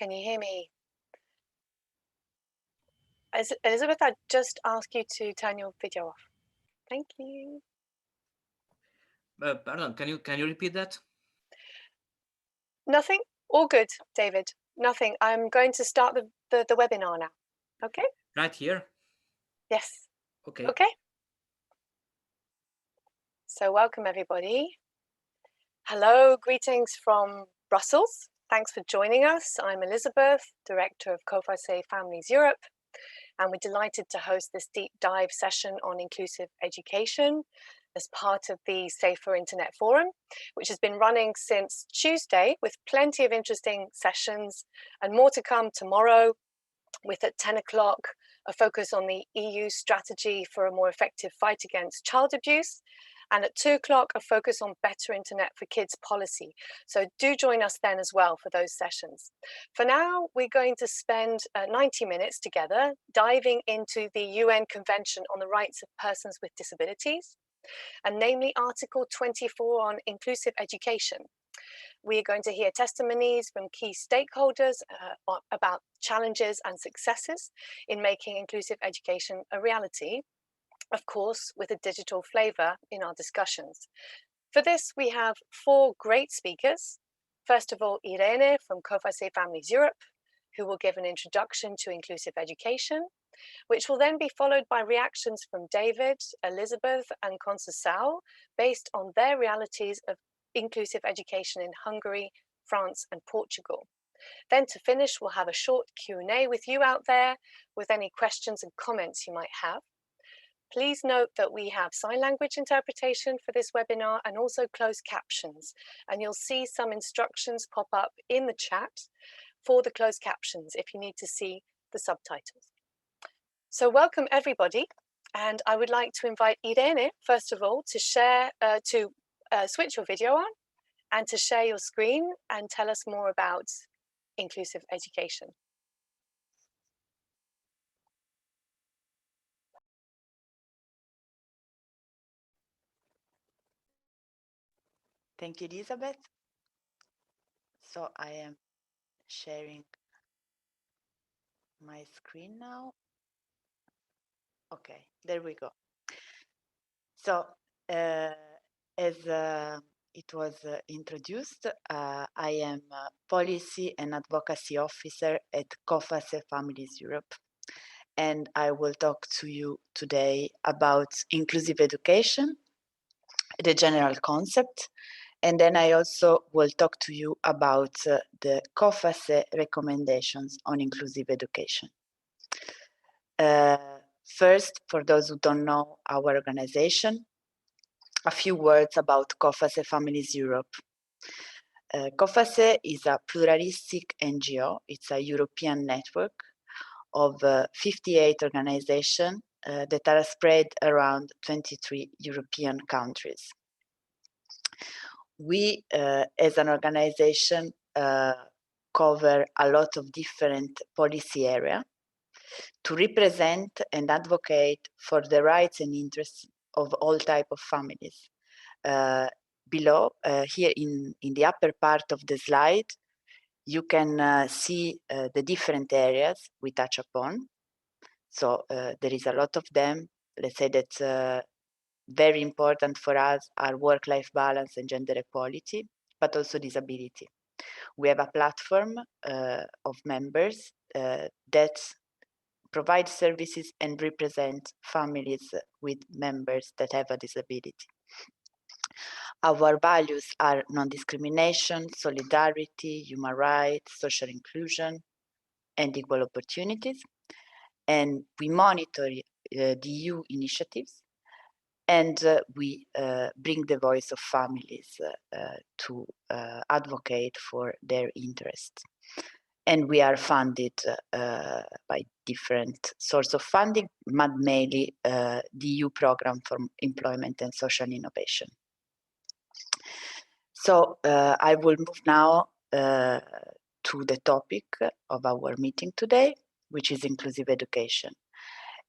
Can you hear me? Elizabeth, I just asked you to turn your video off. Thank you. Pardon, can you repeat that? Nothing? All good, David. Nothing. I'm going to start the webinar now. Okay? Right here? Yes. Okay. Okay. So welcome, everybody. Hello, greetings from Brussels. Thanks for joining us. I'm Elizabeth, Director of COFACE Families Europe, and we're delighted to host this deep dive session on inclusive education as part of the Safer Internet Forum, which has been running since Tuesday with plenty of interesting sessions and more to come tomorrow, with at 10 o'clock a focus on the EU strategy for a more effective fight against child abuse, and at 2 o'clock a focus on better internet for kids policy. So do join us then as well for those sessions. For now, we're going to spend 90 minutes together diving into the UN Convention on the Rights of Persons with Disabilities, and namely Article 24 on inclusive education. We are going to hear testimonies from key stakeholders about challenges and successes in making inclusive education a reality, of course, with a digital flavor in our discussions. For this, we have 4 great speakers. First of all, Irene from COFACE Families Europe, who will give an introduction to inclusive education, which will then be followed by reactions from David, Elizabeth, and Conceição, based on their realities of inclusive education in Hungary, France, and Portugal. Then to finish, we'll have a short Q&A with you out there with any questions and comments you might have. Please note that we have sign language interpretation for this webinar and also closed captions, and you'll see some instructions pop up in the chat for the closed captions if you need to see the subtitles. So welcome everybody, and I would like to invite Irene, first of all, to share, switch your video on and to share your screen and tell us more about inclusive education. Thank you, Elizabeth. So I am sharing my screen now. Okay, there we go. So as it was introduced, I am a Policy and Advocacy Officer at COFACE Families Europe, and I will talk to you today about inclusive education, the general concept, and then I also will talk to you about the COFACE recommendations on inclusive education. First, for those who don't know our organization, a few words about COFACE Families Europe. COFACE is a pluralistic NGO. It's a European network of 58 organizations that are spread around 23 European countries. We, as an organization, cover a lot of different policy areas to represent and advocate for the rights and interests of all types of families. Below, here in the upper part of the slide, you can see the different areas we touch upon. So there is a lot of them. Let's say that very important for us are work-life balance and gender equality, but also disability. We have a platform of members that provide services and represent families with members that have a disability. Our values are non-discrimination, solidarity, human rights, social inclusion, and equal opportunities. And we monitor the EU initiatives, and we bring the voice of families to advocate for their interests. And we are funded by different sources of funding, but mainly the EU program for employment and social innovation. So I will move now to the topic of our meeting today, which is inclusive education.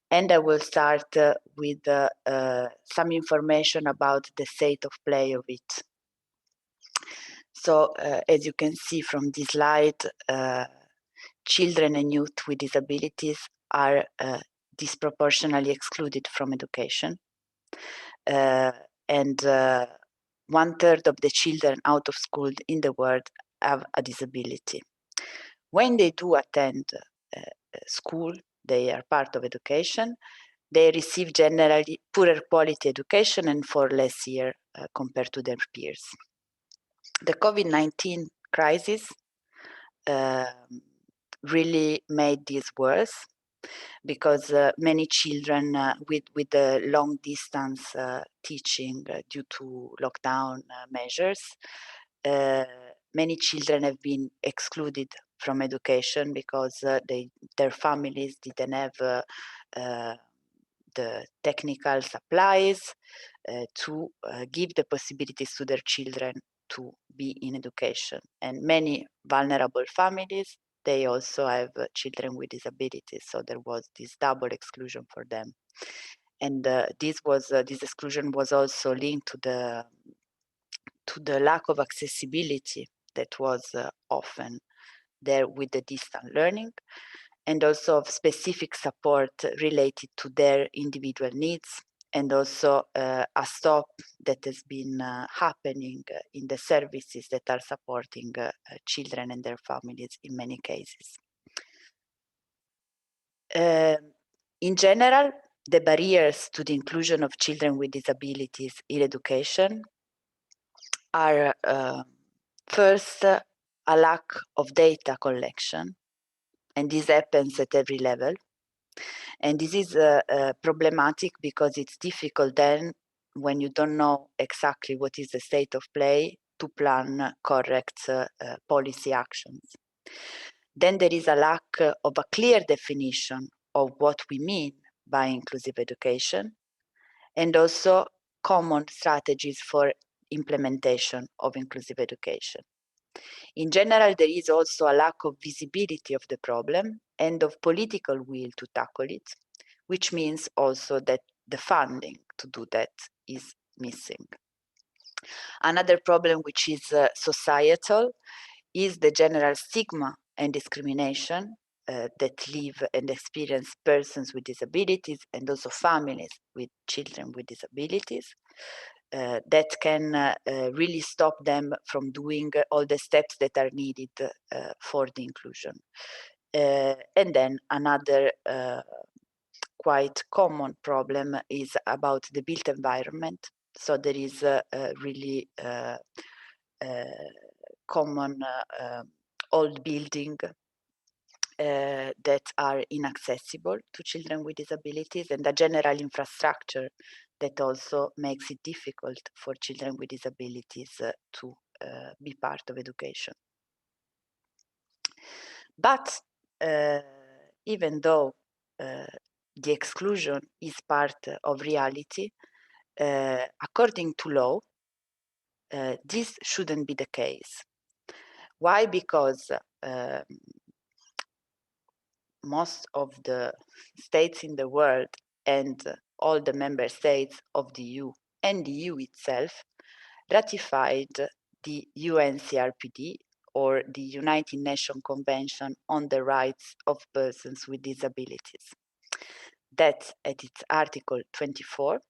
And I will start with some information about the state of play of it. So as you can see from this slide, children and youth with disabilities are disproportionately excluded from education. And 1/3 of the children out of school in the world have a disability. When they do attend school, they are part of education, they receive generally poorer quality education and for less years compared to their peers. The COVID-19 crisis really made this worse because many children with the long distance teaching due to lockdown measures, many children have been excluded from education because their families didn't have the technical supplies to give the possibilities to their children to be in education. And many vulnerable families, they also have children with disabilities, so there was this double exclusion for them. And this exclusion was also linked to the lack of accessibility that was often there with the distant learning, and also of specific support related to their individual needs, and also a stop that has been happening in the services that are supporting children and their families in many cases. In general, the barriers to the inclusion of children with disabilities in education are first, a lack of data collection, and this happens at every level. And this is problematic because it's difficult then, when you don't know exactly what is the state of play, to plan correct policy actions. Then there is a lack of a clear definition of what we mean by inclusive education, and also common strategies for implementation of inclusive education. In general, there is also a lack of visibility of the problem and of political will to tackle it, which means also that the funding to do that is missing. Another problem, which is societal, is the general stigma and discrimination that live and experience persons with disabilities, and also families with children with disabilities. That can really stop them from doing all the steps that are needed for the inclusion. And then another quite common problem is about the built environment. So there is really common old building that are inaccessible to children with disabilities, and a general infrastructure that also makes it difficult for children with disabilities to be part of education. But even though the exclusion is part of reality, according to law, this shouldn't be the case. Why? Because most of the states in the world and all the member states of the EU and the EU itself ratified the UNCRPD, or the United Nations Convention on the Rights of Persons with Disabilities. That, at its Article 24,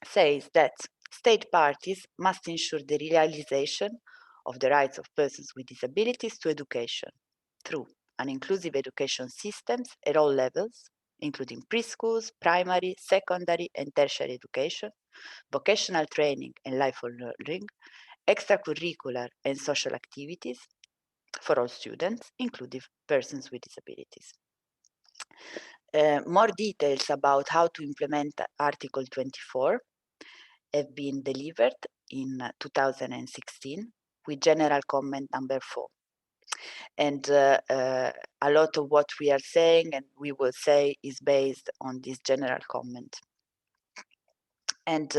says that state parties must ensure the realization of the rights of persons with disabilities to education through an inclusive education systems at all levels, including preschools, primary, secondary, and tertiary education, vocational training and lifelong learning, extracurricular and social activities for all students, including persons with disabilities. More details about how to implement Article 24 have been delivered in 2016 with general comment number 4. And a lot of what we are saying and we will say is based on this general comment. And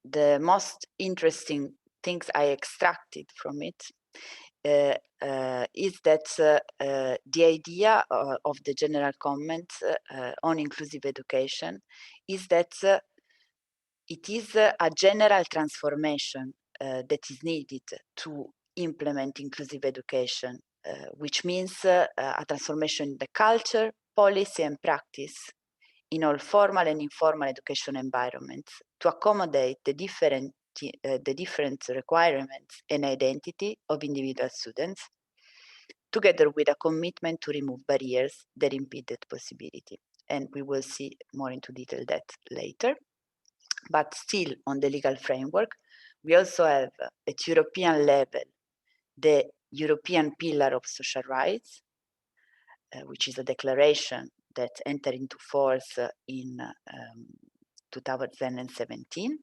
the most interesting things I extracted from it is that the idea of the general comment on inclusive education is that it is a general transformation that is needed to implement inclusive education, which means a transformation in the culture, policy, and practice in all formal and informal education environments to accommodate the different requirements and identity of individual students, together with a commitment to remove barriers that impede that possibility. And we will see more into detail that later. But still on the legal framework, we also have at European level the European Pillar of Social Rights, which is a declaration that entered into force in 2017,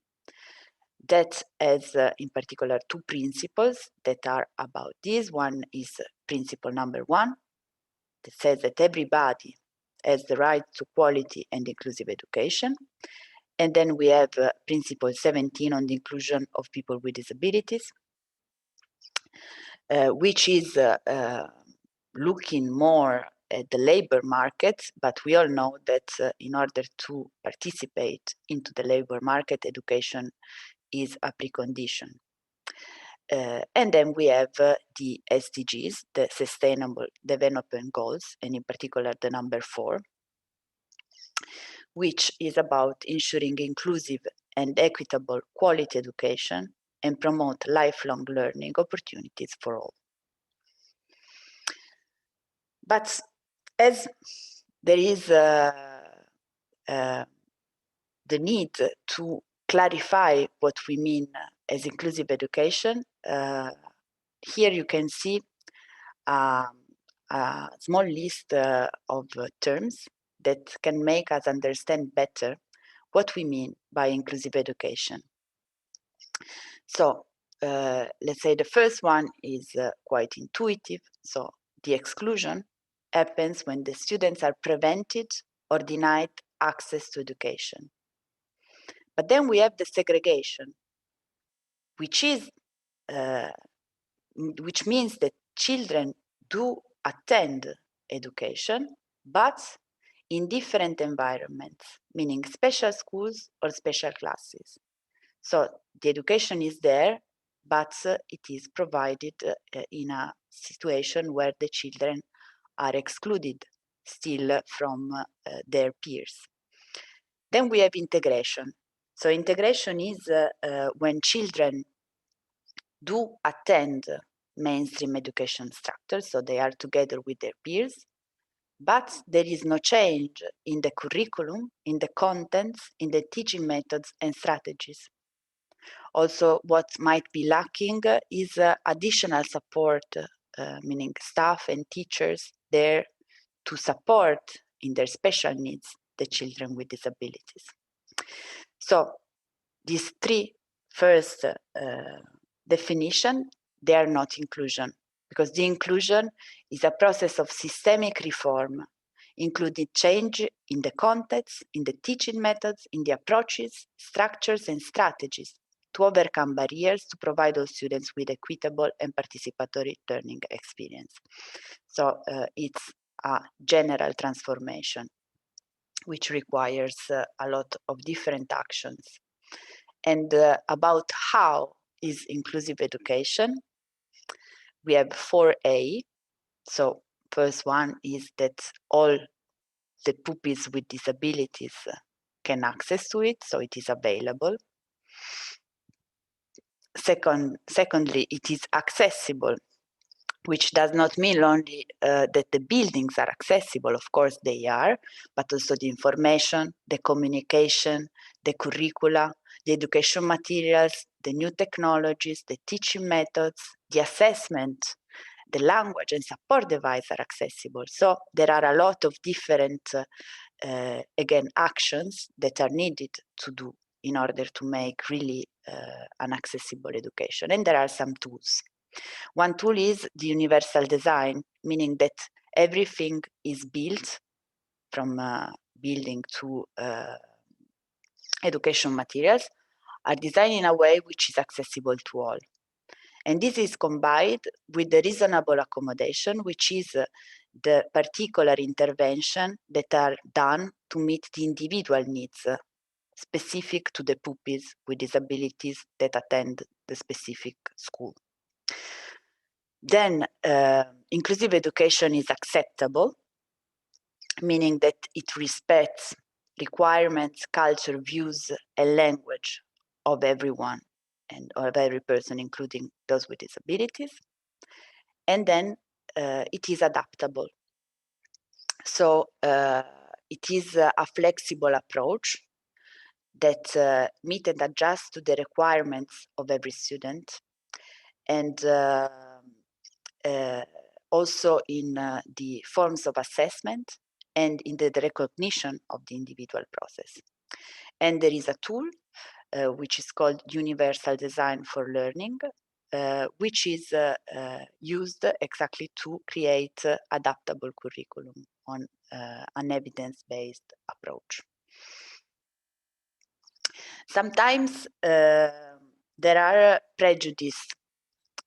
that has in particular two principles that are about this. One is principle number 1, that says that everybody has the right to quality and inclusive education. And then we have principle 17 on the inclusion of people with disabilities, which is looking more at the labor market, but we all know that in order to participate into the labor market, education is a precondition. And then we have the SDGs, the Sustainable Development Goals, and in particular the number 4, which is about ensuring inclusive and equitable quality education and promote lifelong learning opportunities for all. But as there is the need to clarify what we mean as inclusive education, here you can see a small list of terms that can make us understand better what we mean by inclusive education. So let's say the first one is quite intuitive. So the exclusion happens when the students are prevented or denied access to education. But then we have the segregation, which is which means that children do attend education, but in different environments, meaning special schools or special classes. So the education is there, but it is provided in a situation where the children are excluded still from their peers. Then we have integration. So integration is when children do attend mainstream education structures, so they are together with their peers, but there is no change in the curriculum, in the contents, in the teaching methods and strategies. Also, what might be lacking is additional support, meaning staff and teachers there to support in their special needs the children with disabilities. So these three first definition, they are not inclusion, because the inclusion is a process of systemic reform, including change in the context, in the teaching methods, in the approaches, structures, and strategies to overcome barriers to provide all students with equitable and participatory learning experience. So it's a general transformation, which requires a lot of different actions. And about how is inclusive education, we have 4A. So first one is that all the pupils with disabilities can access to it, so it is available. Secondly, it is accessible, which does not mean only that the buildings are accessible, of course they are, but also the information, the communication, the curricula, the education materials, the new technologies, the teaching methods, the assessment, the language and support device are accessible. So there are a lot of different, again, actions that are needed to do in order to make really an accessible education. And there are some tools. One tool is the universal design, meaning that everything is built from building to education materials are designed in a way which is accessible to all. And this is combined with the reasonable accommodation, which is the particular intervention that are done to meet the individual needs specific to the pupils with disabilities that attend the specific school. Then inclusive education is acceptable, meaning that it respects requirements, culture, views, and language of everyone and of every person, including those with disabilities. And then it is adaptable. So it is a flexible approach that meet and adjust to the requirements of every student, and also in the forms of assessment and in the recognition of the individual process. And there is a tool which is called Universal Design for Learning, which is used exactly to create adaptable curriculum on an evidence-based approach. Sometimes there are prejudices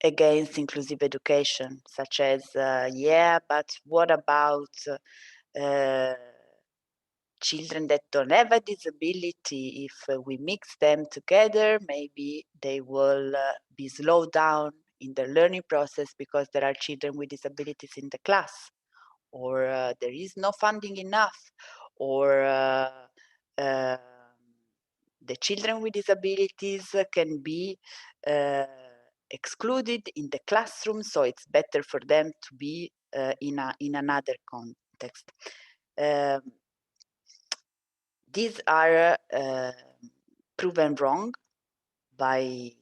against inclusive education, such as, yeah, but what about children that don't have a disability? If we mix them together, maybe they will be slowed down in their learning process because there are children with disabilities in the class, or there is no funding enough, or the children with disabilities can be excluded in the classroom, so it's better for them to be in another context. These are proven wrong by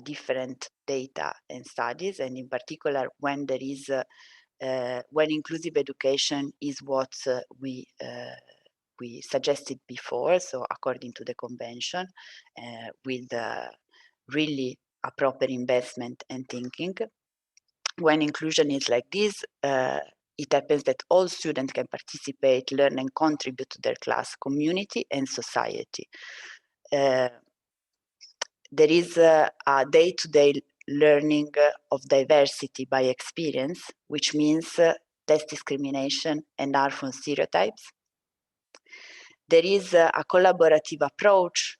different data and studies, and in particular when there is when inclusive education is what we suggested before, so according to the convention, with really a proper investment and thinking. When inclusion is like this, it happens that all students can participate, learn, and contribute to their class, community, and society. There is a day-to-day learning of diversity by experience, which means less discrimination and harmful stereotypes. There is a collaborative approach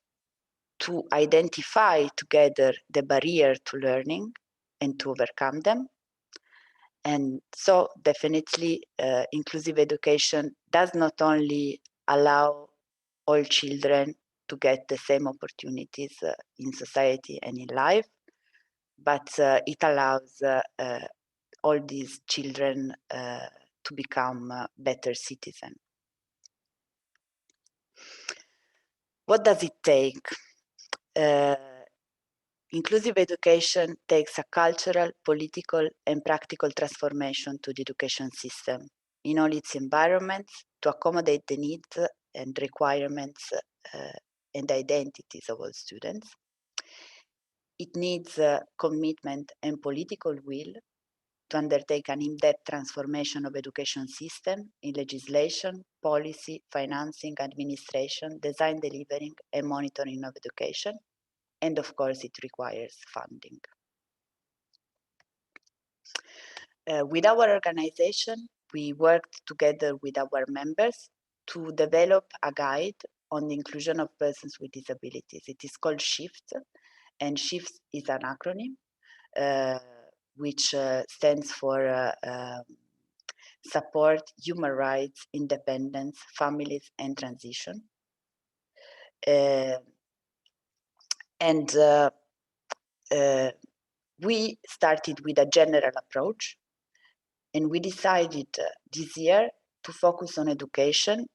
to identify together the barrier to learning and to overcome them. And so definitely inclusive education does not only allow all children to get the same opportunities in society and in life, but it allows all these children to become better citizens. What does it take? Inclusive education takes a cultural, political, and practical transformation to the education system in all its environments to accommodate the needs and requirements and identities of all students. It needs commitment and political will to undertake an in-depth transformation of education system in legislation, policy, financing, administration, design, delivering, and monitoring of education. And of course, it requires funding. With our organization, we worked together with our members to develop a guide on the inclusion of persons with disabilities. It is called SHIFT, and SHIFT is an acronym which stands for Support, Human Rights, Independence, Families, and Transition. We started with a general approach, and we decided this year to focus on education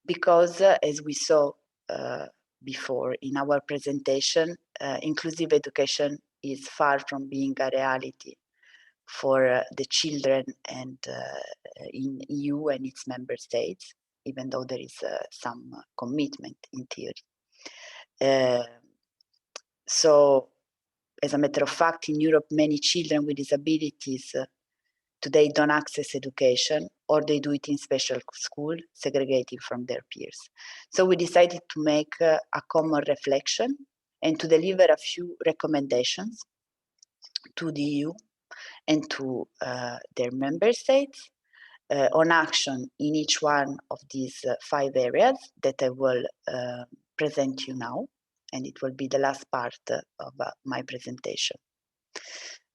because, as we saw before in our presentation, inclusive education is far from being a reality for the children and in EU and its member states, even though there is some commitment in theory. So, as a matter of fact, in Europe, many children with disabilities today don't access education, or they do it in special school, segregated from their peers. So we decided to make a common reflection and to deliver a few recommendations to the EU and to their member states on action in each one of these 5 areas that I will present you now, and it will be the last part of my presentation.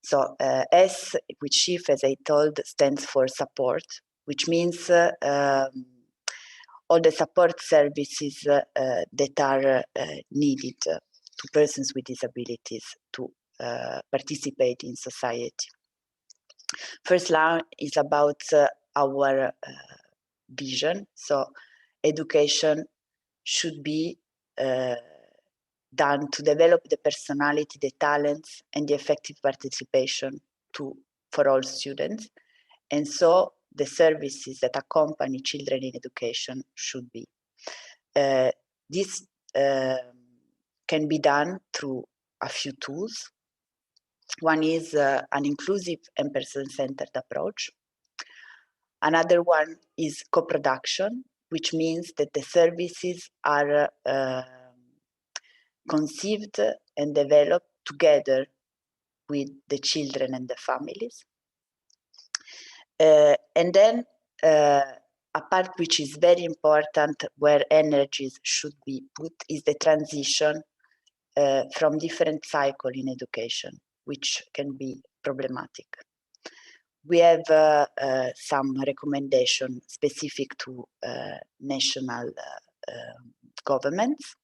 So S, which SIF, as I told, stands for support, which means all the support services that are needed to persons with disabilities to participate in society. First line is about our vision. So education should be done to develop the personality, the talents, and the effective participation for all students. And so the services that accompany children in education should be. This can be done through a few tools. One is an inclusive and person-centered approach. Another one is co-production, which means that the services are conceived and developed together with the children and the families. And then a part which is very important, where energies should be put, is the transition from different cycles in education, which can be problematic. We have some recommendations specific to national governments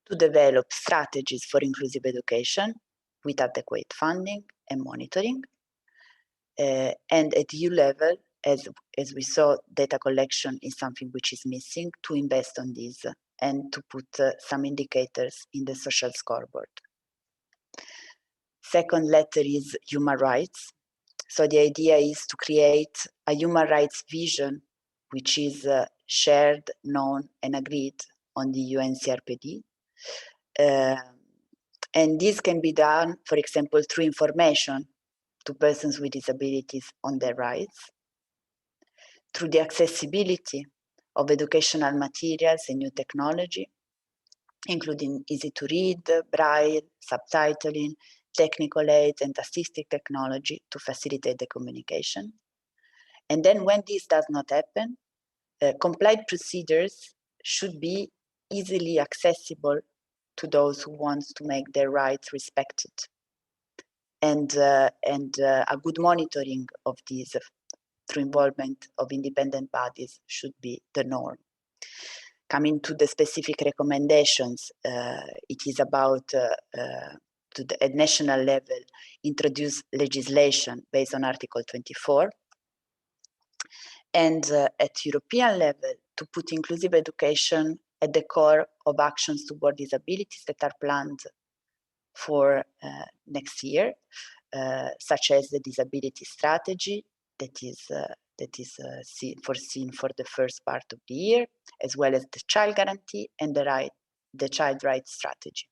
to develop strategies for inclusive education with adequate funding and monitoring. And at EU level, as we saw, data collection is something which is missing, to invest on this and to put some indicators in the social scoreboard. Second letter is human rights. So the idea is to create a human rights vision, which is shared, known, and agreed on the UN CRPD. And this can be done, for example, through information to persons with disabilities on their rights, through the accessibility of educational materials and new technology, including easy to read, braille, subtitling, technical aids, and assistive technology to facilitate the communication. And then when this does not happen, compliant procedures should be easily accessible to those who want to make their rights respected. And a good monitoring of these through involvement of independent bodies should be the norm. Coming to the specific recommendations, it is about at national level, introduce legislation based on Article 24. And at European level, to put inclusive education at the core of actions toward disabilities that are planned for next year, such as the disability strategy that is foreseen for the first part of the year, as well as the child guarantee and the child rights strategy.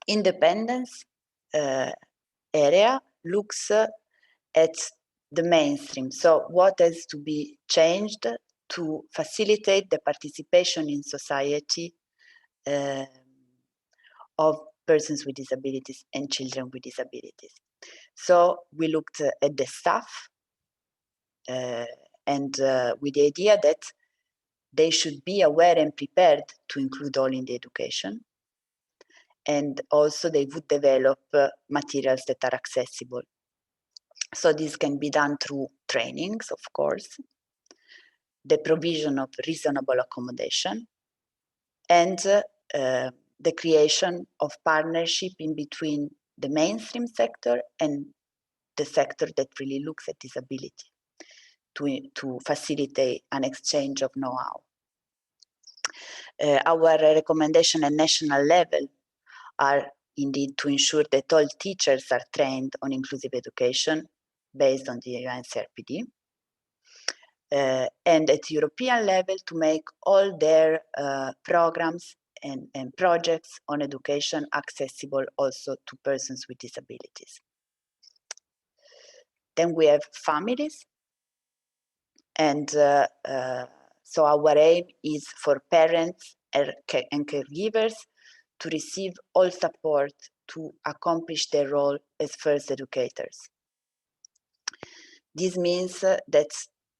Independence area looks at the mainstream. So what has to be changed to facilitate the participation in society of persons with disabilities and children with disabilities. So we looked at the staff and with the idea that they should be aware and prepared to include all in the education. And also they would develop materials that are accessible. So this can be done through trainings, of course, the provision of reasonable accommodation, and the creation of partnership in between the mainstream sector and the sector that really looks at disability to facilitate an exchange of know-how. Our recommendation at national level are indeed to ensure that all teachers are trained on inclusive education based on the UN CRPD. And at European level to make all their programs and projects on education accessible also to persons with disabilities. Then we have families. And so our aim is for parents and caregivers to receive all support to accomplish their role as first educators. This means that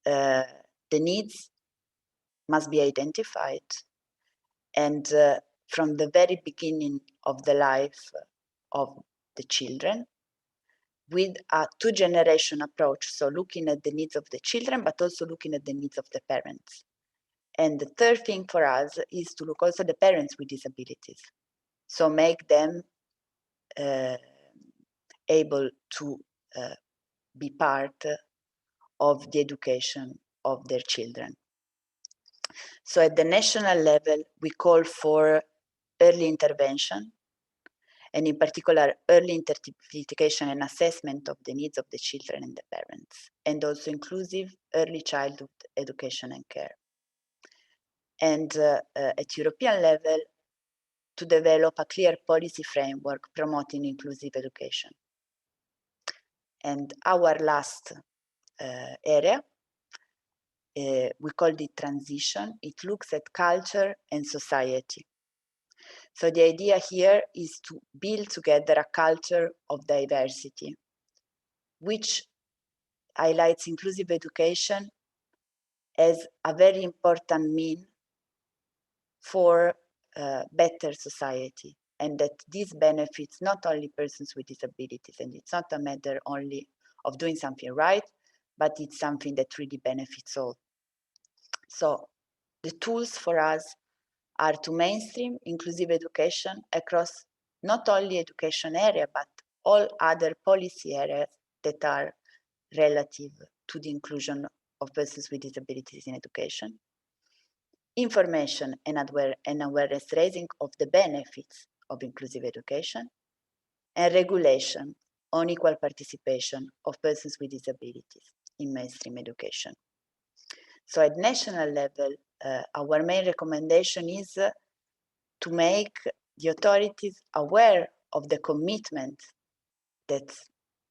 the needs must be identified, and from the very beginning of the life of the children with a two-generation approach, so looking at the needs of the children, but also looking at the needs of the parents. And the third thing for us is to look also at the parents with disabilities, so make them able to be part of the education of their children. So at the national level, we call for early intervention, and in particular, early identification and assessment of the needs of the children and the parents, and also inclusive early childhood education and care. And at European level, to develop a clear policy framework promoting inclusive education. And our last area, we call it transition. It looks at culture and society. So the idea here is to build together a culture of diversity, which highlights inclusive education as a very important mean for better society, and that this benefits not only persons with disabilities, and it's not a matter only of doing something right, but it's something that really benefits all. So the tools for us are to mainstream inclusive education across not only education area, but all other policy areas that are relative to the inclusion of persons with disabilities in education. Information and awareness raising of the benefits of inclusive education, and regulation on equal participation of persons with disabilities in mainstream education. So at national level, our main recommendation is to make the authorities aware of the commitment that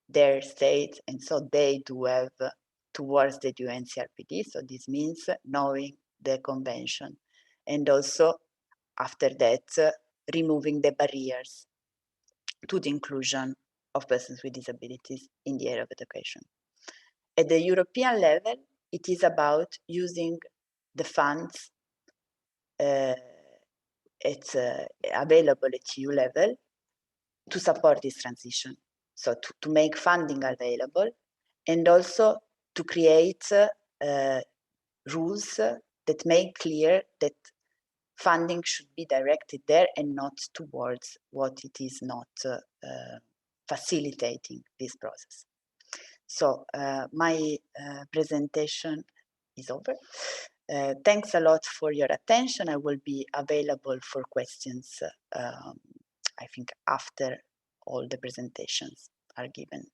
their state, and so they do have towards the UNCRPD. So this means knowing the convention, and also after that, removing the barriers to the inclusion of persons with disabilities in the area of education. At the European level, it is about using the funds available at EU level to support this transition. So to make funding available, and also to create rules that make clear that funding should be directed there and not towards what it is not facilitating this process. So my presentation is over. Thanks a lot for your attention. I will be available for questions, I think, after all the presentations are given.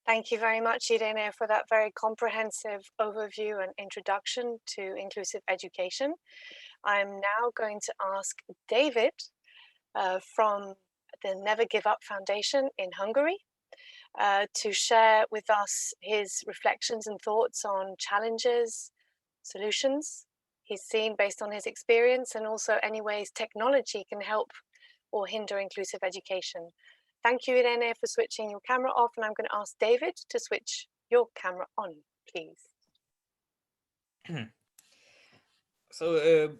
Thank you very much, Irene, for that very comprehensive overview and introduction to inclusive education. I'm now going to ask David from the Never Give Up Foundation in Hungary to share with us his reflections and thoughts on challenges, solutions he's seen based on his experience, and also any ways technology can help or hinder inclusive education. Thank you, Irene, for switching your camera off, and I'm going to ask David to switch your camera on, please. So,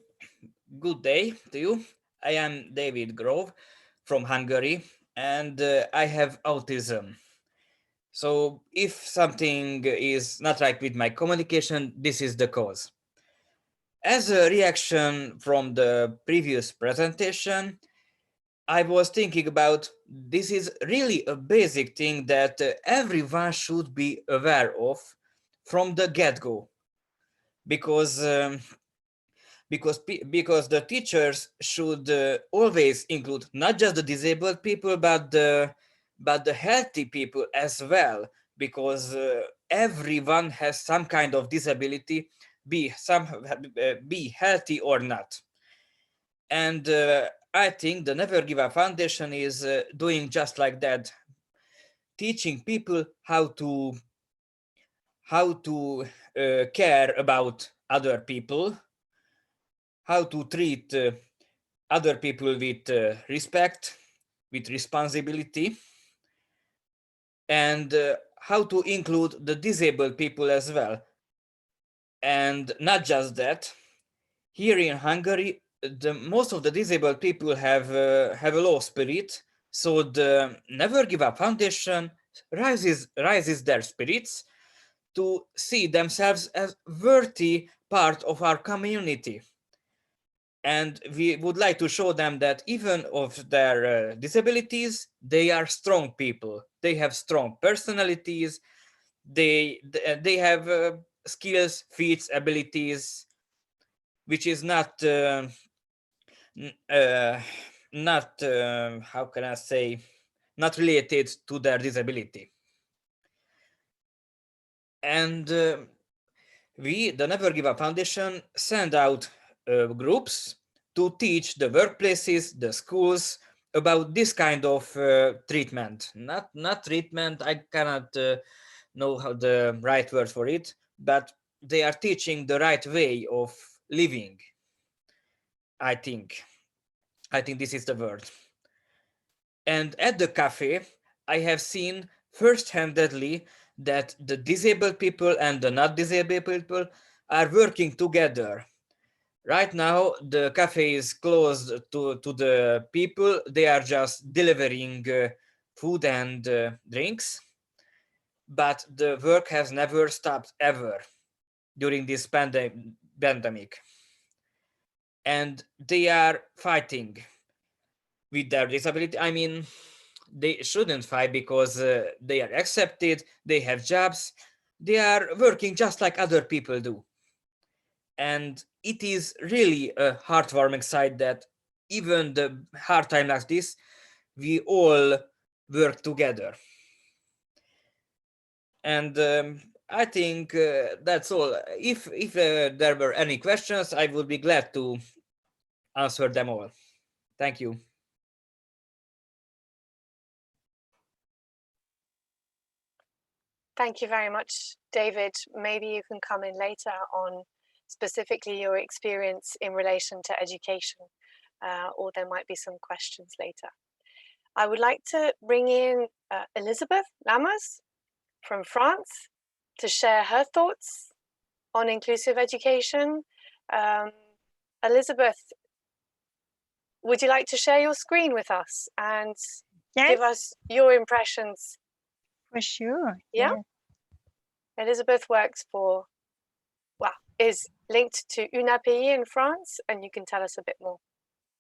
good day to you. I am David Grove from Hungary, and I have autism. So if something is not right with my communication, this is the cause. As a reaction from the previous presentation, I was thinking about this is really a basic thing that everyone should be aware of from the get-go, because the teachers should always include not just the disabled people, but the healthy people as well, because everyone has some kind of disability, be healthy or not. And I think the Never Give Up Foundation is doing just like that, teaching people how to care about other people, how to treat other people with respect, with responsibility, and how to include the disabled people as well. And not just that, Here in Hungary, most of the disabled people have a low spirit, so the Never Give Up Foundation rises their spirits to see themselves as worthy part of our community. And we would like to show them that even of their disabilities, they are strong people. They have strong personalities. They have skills, feats, abilities, which is not how can I say, not related to their disability. And we, the Never Give Up Foundation, send out groups to teach the workplaces, the schools about this kind of treatment. Not treatment, I cannot know how the right word for it, but they are teaching the right way of living. I think this is the word. And at the cafe, I have seen first-handedly that the disabled people and the not disabled people are working together. Right now, the cafe is closed to the people. They are just delivering food and drinks. But the work has never stopped ever during this pandemic. And they are fighting with their disability. I mean, they shouldn't fight because they are accepted, they have jobs, they are working just like other people do. And it is really a heartwarming sight that even the hard time like this, we all work together. And I think that's all. If there were any questions, I would be glad to answer them all. Thank you. Thank you very much, David. Maybe you can come in later on specifically your experience in relation to education, or there might be some questions later. I would like to bring in Elizabeth Lamas from France to share her thoughts on inclusive education. Elizabeth, would you like to share your screen with us and give us your impressions? For sure. Yeah. Elizabeth works for, is linked to UNAPI in France, and you can tell us a bit more.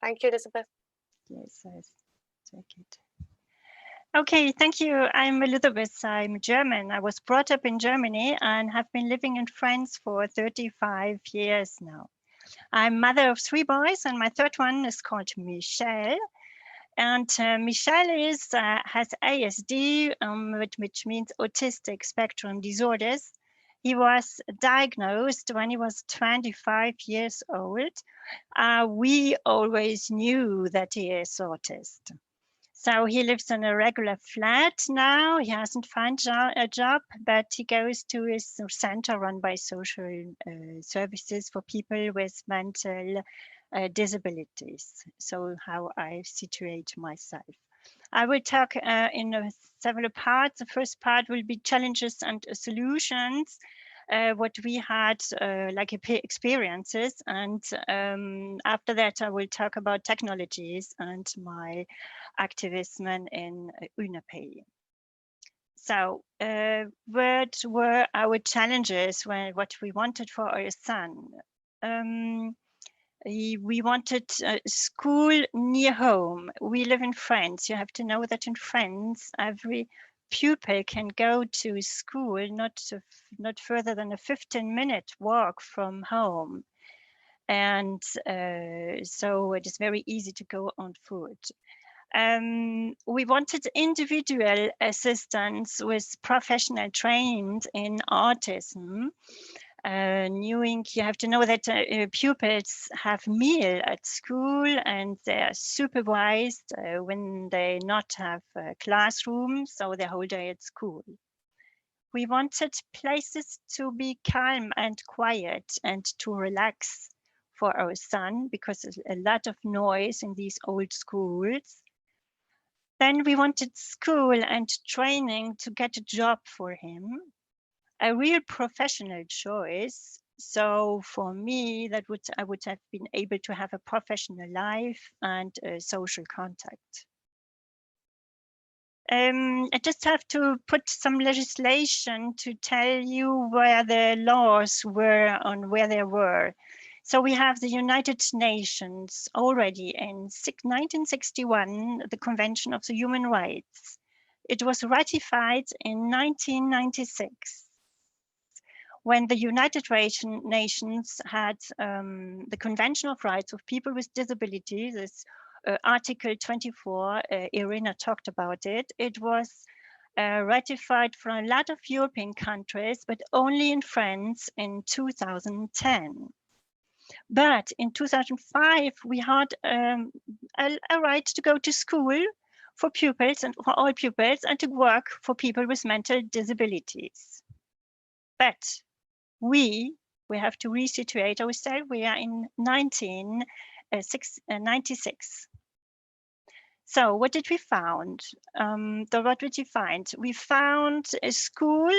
Thank you, Elizabeth. Yes, I take it. Okay, thank you. I'm Elizabeth. I'm German. I was brought up in Germany and have been living in France for 35 years now. I'm mother of 3 boys, and my third one is called Michel. And Michel has ASD, which means autistic spectrum disorders. He was diagnosed when he was 25 years old. We always knew that he is autist. So he lives in a regular flat now. He hasn't found a job, but he goes to his center run by social services for people with mental disabilities. So how I situate myself. I will talk in several parts. The first part will be challenges and solutions, what we had like experiences. And after that, I will talk about technologies and my activism in UNAPI. So what were our challenges what we wanted for our son? We wanted a school near home. We live in France. You have to know that in France, every pupil can go to school not further than a 15-minute walk from home. And so it is very easy to go on foot. We wanted individual assistance with professional trained in autism. You have to know that pupils have meal at school and they're supervised when they not have a classroom, so the whole day at school. We wanted places to be calm and quiet and to relax for our son because there's a lot of noise in these old schools. Then we wanted school and training to get a job for him. A real professional choice So for me, I would have been able to have a professional life and a social contact. I just have to put some legislation to tell you where the laws were on where they were. So we have the United Nations already in 1961, the Convention of the Human Rights. It was ratified in 1996 when the United Nations had the Convention of Rights of People with Disabilities, this Article 24, Irina talked about it. It was ratified for a lot of European countries, but only in France in 2010. But in 2005, we had a right to go to school for pupils and for all pupils and to work for people with mental disabilities. But we have to resituate ourselves. We are in 1996. So what did we find? What did we find? We found a school,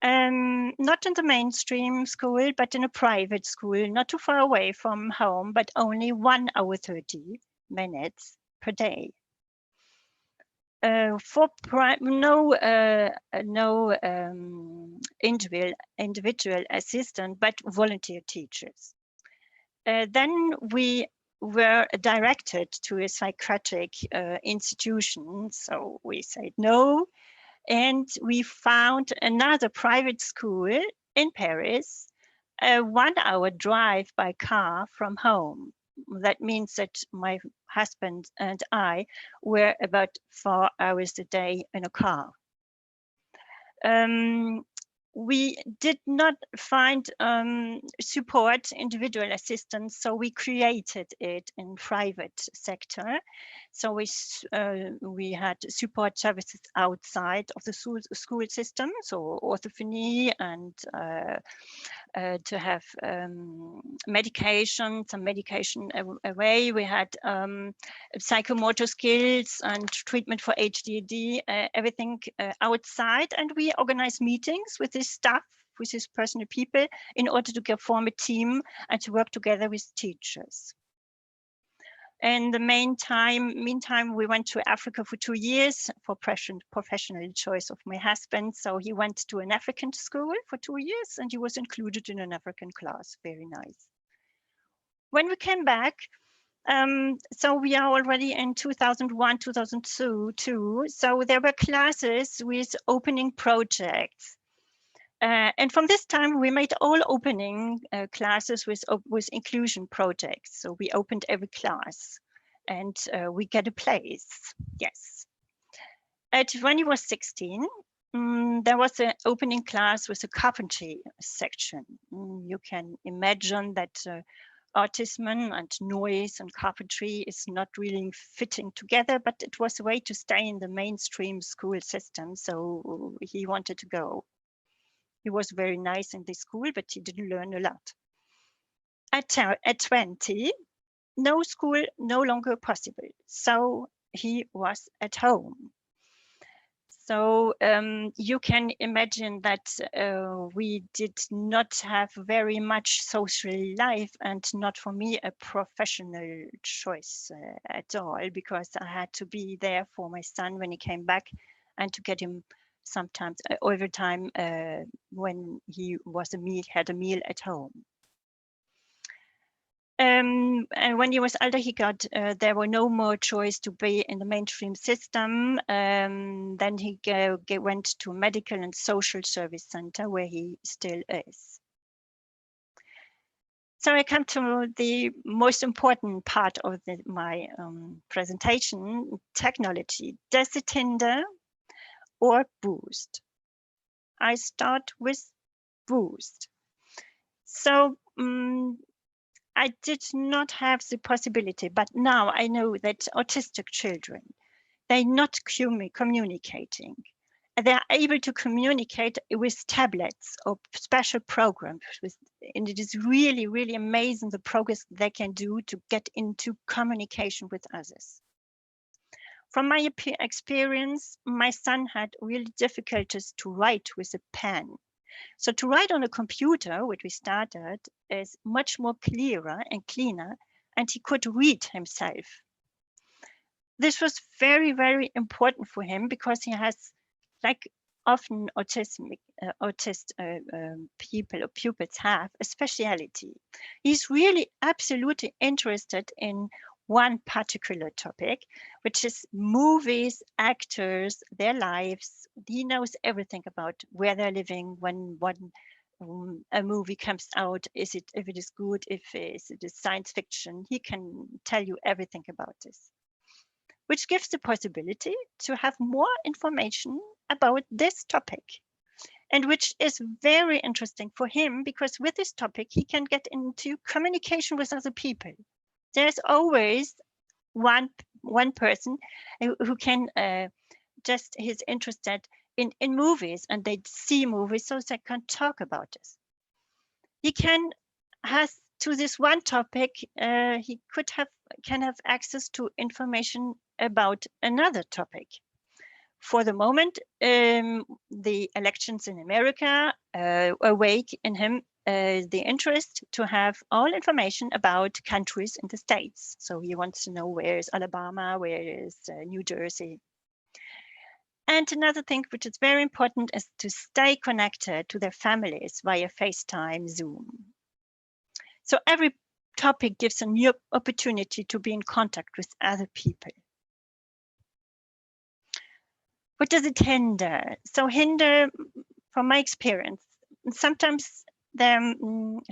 not in the mainstream school, but in a private school, not too far away from home, but only 1 hour 30 minutes per day. For no individual assistant, but volunteer teachers. Then we were directed to a psychiatric institution, so we said no, and we found another private school in Paris, a 1 hour drive by car from home. That means that my husband and I were about 4 hours a day in a car. We did not find support, individual assistance, so we created it in private sector. So we had support services outside of the school system, so orthophony and to have some medication away. We had psychomotor skills and treatment for HDD, everything outside, and we organized meetings with this staff, with these personal people, in order to form a team and to work together with teachers. In the meantime, we went to Africa for 2 years for professional choice of my husband. So he went to an African school for 2 years and he was included in an African class. Very nice. When we came back, so we are already in 2001, 2002. So there were classes with opening projects. And from this time, we made all opening classes with inclusion projects. So we opened every class and we get a place, yes. When he was 16, there was an opening class with a carpentry section. You can imagine that autism and noise and carpentry is not really fitting together, but it was a way to stay in the mainstream school system. So he wanted to go. He was very nice in the school, but he didn't learn a lot. At 20, no school no longer possible. So he was at home. So you can imagine that we did not have very much social life, and not for me a professional choice at all, because I had to be there for my son when he came back and to get him sometimes overtime when he had a meal at home. And when he was older, he got there were no more choice to be in the mainstream system. Then he went to a medical and social service center where he still is. So I come to the most important part of my presentation: technology. Does it hinder or boost? I start with boost. So I did not have the possibility, but now I know that autistic children, they're not communicating. They're able to communicate with tablets or special programs. And it is really, really amazing the progress they can do to get into communication with others. From my experience, my son had really difficulties to write with a pen. So to write on a computer, which we started, is much more clearer and cleaner, and he could read himself. This was very, very important for him because he has, like often autist people or pupils have, a speciality. He's really absolutely interested in one particular topic, which is movies, actors, their lives. He knows everything about where they're living, when a movie comes out, if it is good, if it is science fiction. He can tell you everything about this, which gives the possibility to have more information about this topic, and which is very interesting for him because with this topic he can get into communication with other people. There's always one person who can just he's interested in movies, and they see movies, so they can talk about this. He has to this one topic, he can have access to information about another topic. For the moment, the elections in America awake in him the interest to have all information about countries in the States. So he wants to know where is Alabama, where is New Jersey. And another thing which is very important is to stay connected to their families via FaceTime, Zoom. So every topic gives a new opportunity to be in contact with other people. What does it hinder? So hinder, from my experience, sometimes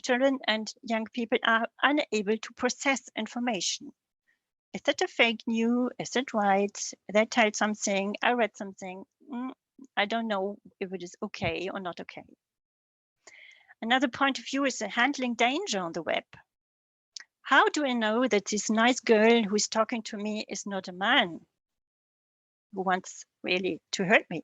children and young people are unable to process information. Is that a fake news? Is it right? They tell something, I read something, I don't know if it is okay or not okay. Another point of view is handling danger on the web. How do I know that this nice girl who is talking to me is not a man who wants really to hurt me?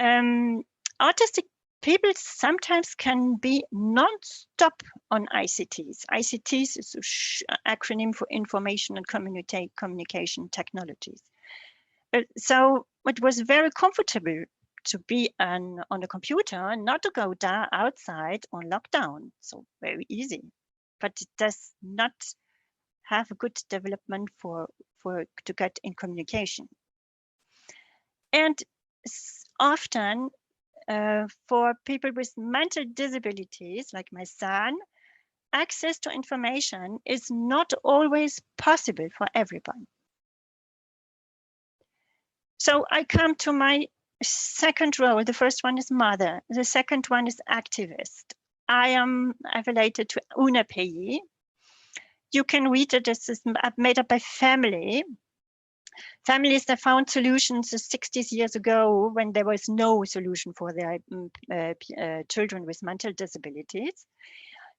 Autistic people sometimes can be non-stop on ICTs. ICTs is an acronym for Information and Communication Technologies. So it was very comfortable to be on a computer and not to go outside on lockdown. So very easy, but it does not have a good development to get in communication. And often for people with mental disabilities, like my son, access to information is not always possible for everyone. So I come to my second role. The first one is mother. The second one is activist. I am affiliated to UNAPI. You can read it as made up by family. Families that found solutions 60 years ago when there was no solution for their children with mental disabilities.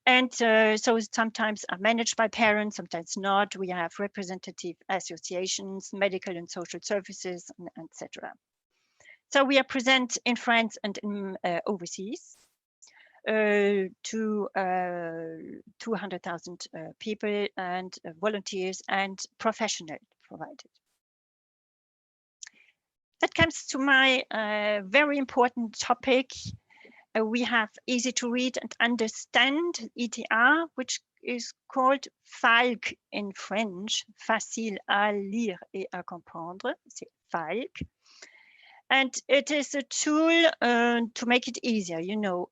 And so sometimes are managed by parents, sometimes not. We have representative associations, medical and social services, etc. So we are present in France and in overseas to 200,000 people and volunteers and professionals provided. That comes to my very important topic. We have easy to read and understand ETR, which is called FALC in French, facile à lire et à comprendre, c'est FALC. And it is a tool to make it easier. You know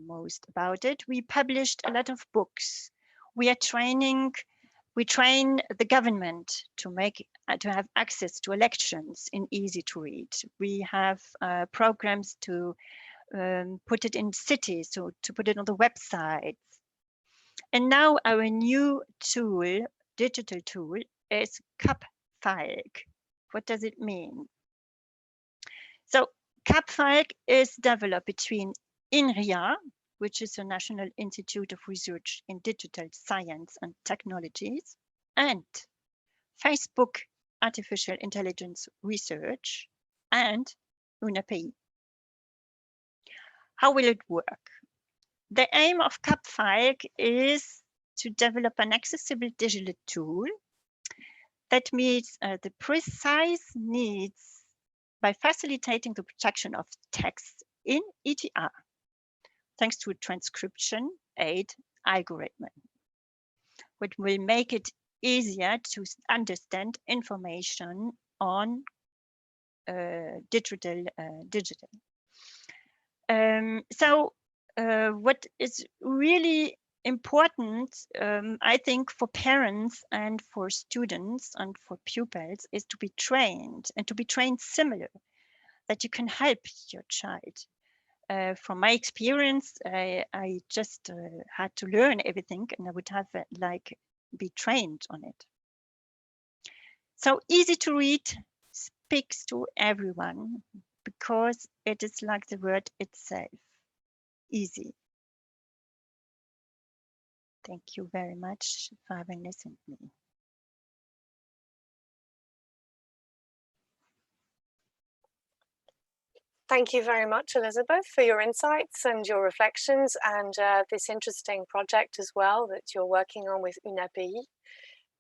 most about it. We published a lot of books. We train the government to have access to elections in easy to read. We have programs to put it in cities, so to put it on the websites. And now our new tool, digital tool, is CAP-FALC. What does it mean? So CAP-FALC is developed between INRIA, which is the National Institute of Research in Digital Science and Technologies, and Facebook Artificial Intelligence Research, and UNAPI. How will it work? The aim of CAP-FALC is to develop an accessible digital tool that meets the precise needs by facilitating the protection of text in ETR, thanks to a transcription aid algorithm, which will make it easier to understand information on digital. So what is really important, I think, for parents and for students and for pupils is to be trained, and to be trained similar, that you can help your child. From my experience, I just had to learn everything, and I would have like be trained on it. So easy to read, speaks to everyone, because it is like the word itself, easy. Thank you very much for having listened to me. Thank you very much, Elizabeth, for your insights and your reflections, and this interesting project as well that you're working on with UNAPI.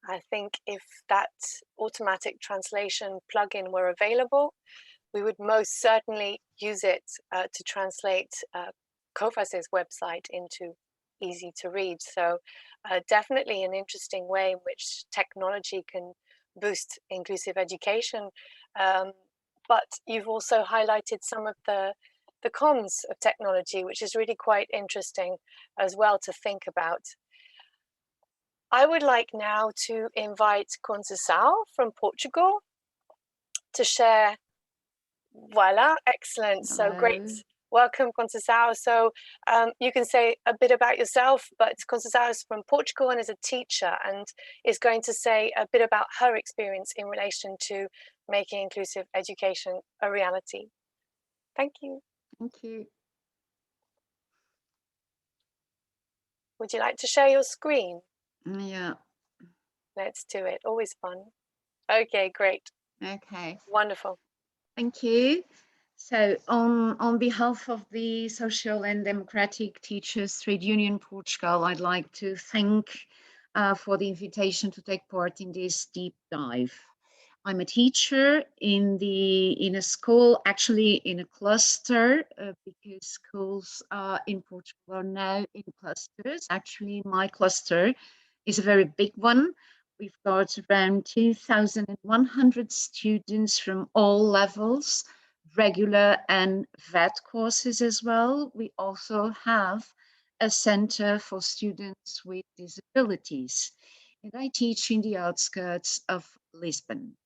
I think if that automatic translation plugin were available, we would most certainly use it to translate COFASE's website into easy to read. So definitely an interesting way in which technology can boost inclusive education. But you've also highlighted some of the cons of technology, which is really quite interesting as well to think about. I would like now to invite Conceição from Portugal to share. Voila, excellent. So great. Hello. Welcome, Conceição. So you can say a bit about yourself, but Conceição is from Portugal and is a teacher and is going to say a bit about her experience in relation to making inclusive education a reality. Thank you. Thank you. Would you like to share your screen? Yeah. Let's do it. Always fun. Okay, great. Okay. Wonderful. Thank you. So on behalf of the Social and Democratic Teachers Trade Union Portugal, I'd like to thank for the invitation to take part in this deep dive. I'm a teacher in a school, actually in a cluster, because schools in Portugal are now in clusters. Actually, my cluster is a very big one. We've got around 2,100 students from all levels, regular and VET courses as well. We also have a center for students with disabilities, and I teach in the outskirts of Lisbon.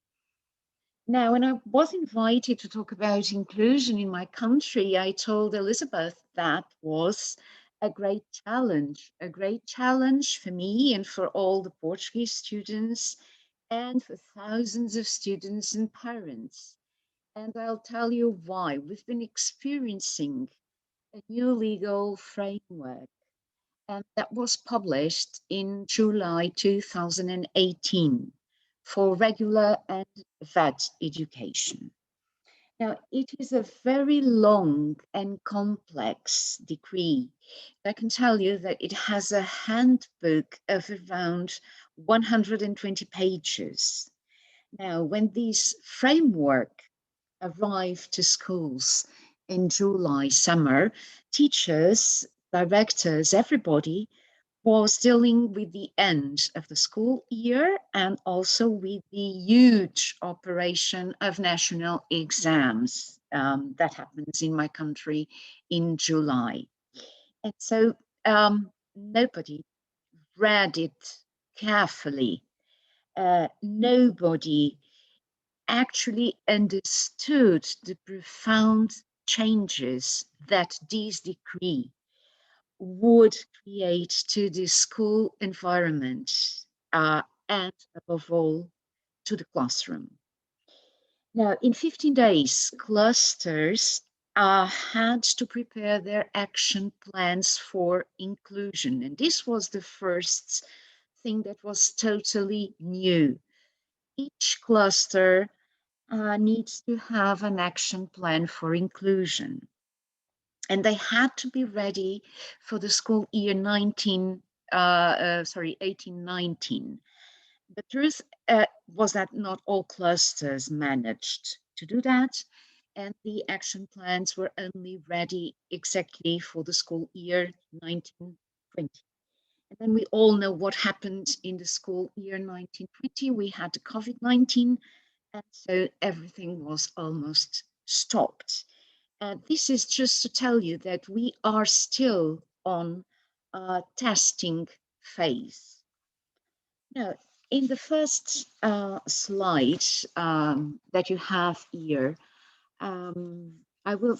Now, when I was invited to talk about inclusion in my country, I told Elizabeth that was a great challenge for me and for all the Portuguese students and for thousands of students and parents. And I'll tell you why. We've been experiencing a new legal framework, and that was published in July 2018 for regular and VET education. Now, it is a very long and complex decree. I can tell you that it has a handbook of around 120 pages. Now, when this framework arrived to schools in July summer, teachers, directors, everybody was dealing with the end of the school year and also with the huge operation of national exams that happens in my country in July. And so nobody read it carefully. Nobody actually understood the profound changes that this decree would create to the school environment and above all to the classroom. Now, in 15 days, clusters had to prepare their action plans for inclusion. And this was the first thing that was totally new. Each cluster needs to have an action plan for inclusion. And they had to be ready for the school year 18-19. The truth was that not all clusters managed to do that. and the action plans were only ready exactly for the school year 1920. And then we all know what happened in the school year 1920. We had the COVID-19, and so everything was almost stopped. This is just to tell you that we are still on a testing phase. Now, in the first slide that you have here, I will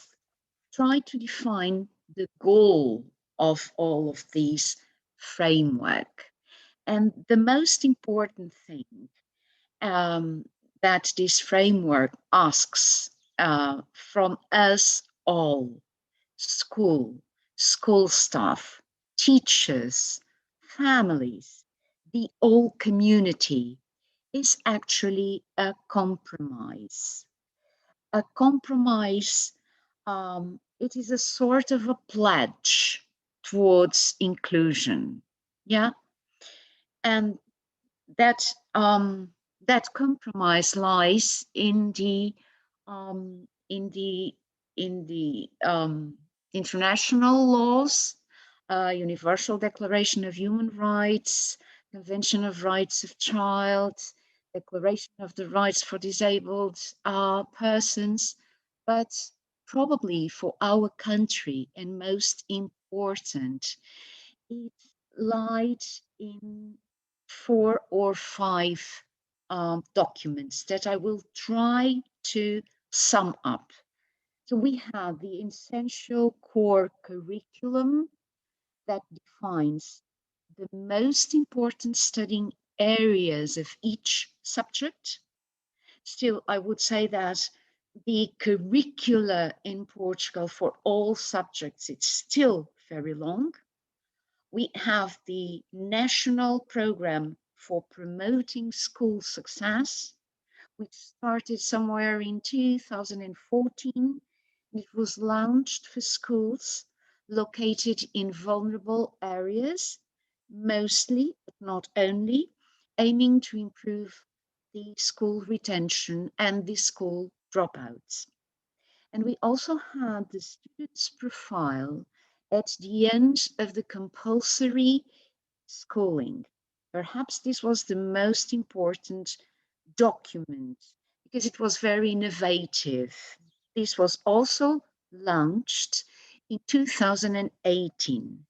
try to define the goal of all of these framework. And the most important thing that this framework asks from us all, school staff, teachers, families, the whole community, is actually a compromise. A compromise, it is a sort of a pledge towards inclusion. Yeah. And that that compromise lies in the um, in the in the international laws, Universal Declaration of Human Rights, Convention of Rights of Child, Declaration of the Rights for Disabled Persons, but probably for our country and most important, it lied in 4 or 5 documents that I will try to sum up. So we have the essential core curriculum that defines the most important studying areas of each subject. Still, I would say that the curricula in Portugal for all subjects, it's still very long. We have the National Program for Promoting School Success, which started somewhere in 2014. It was launched for schools located in vulnerable areas, mostly, but not only, aiming to improve the school retention and the school dropouts. And we also had the student's profile at the end of the compulsory schooling. Perhaps this was the most important document because it was very innovative. This was also launched in 2018.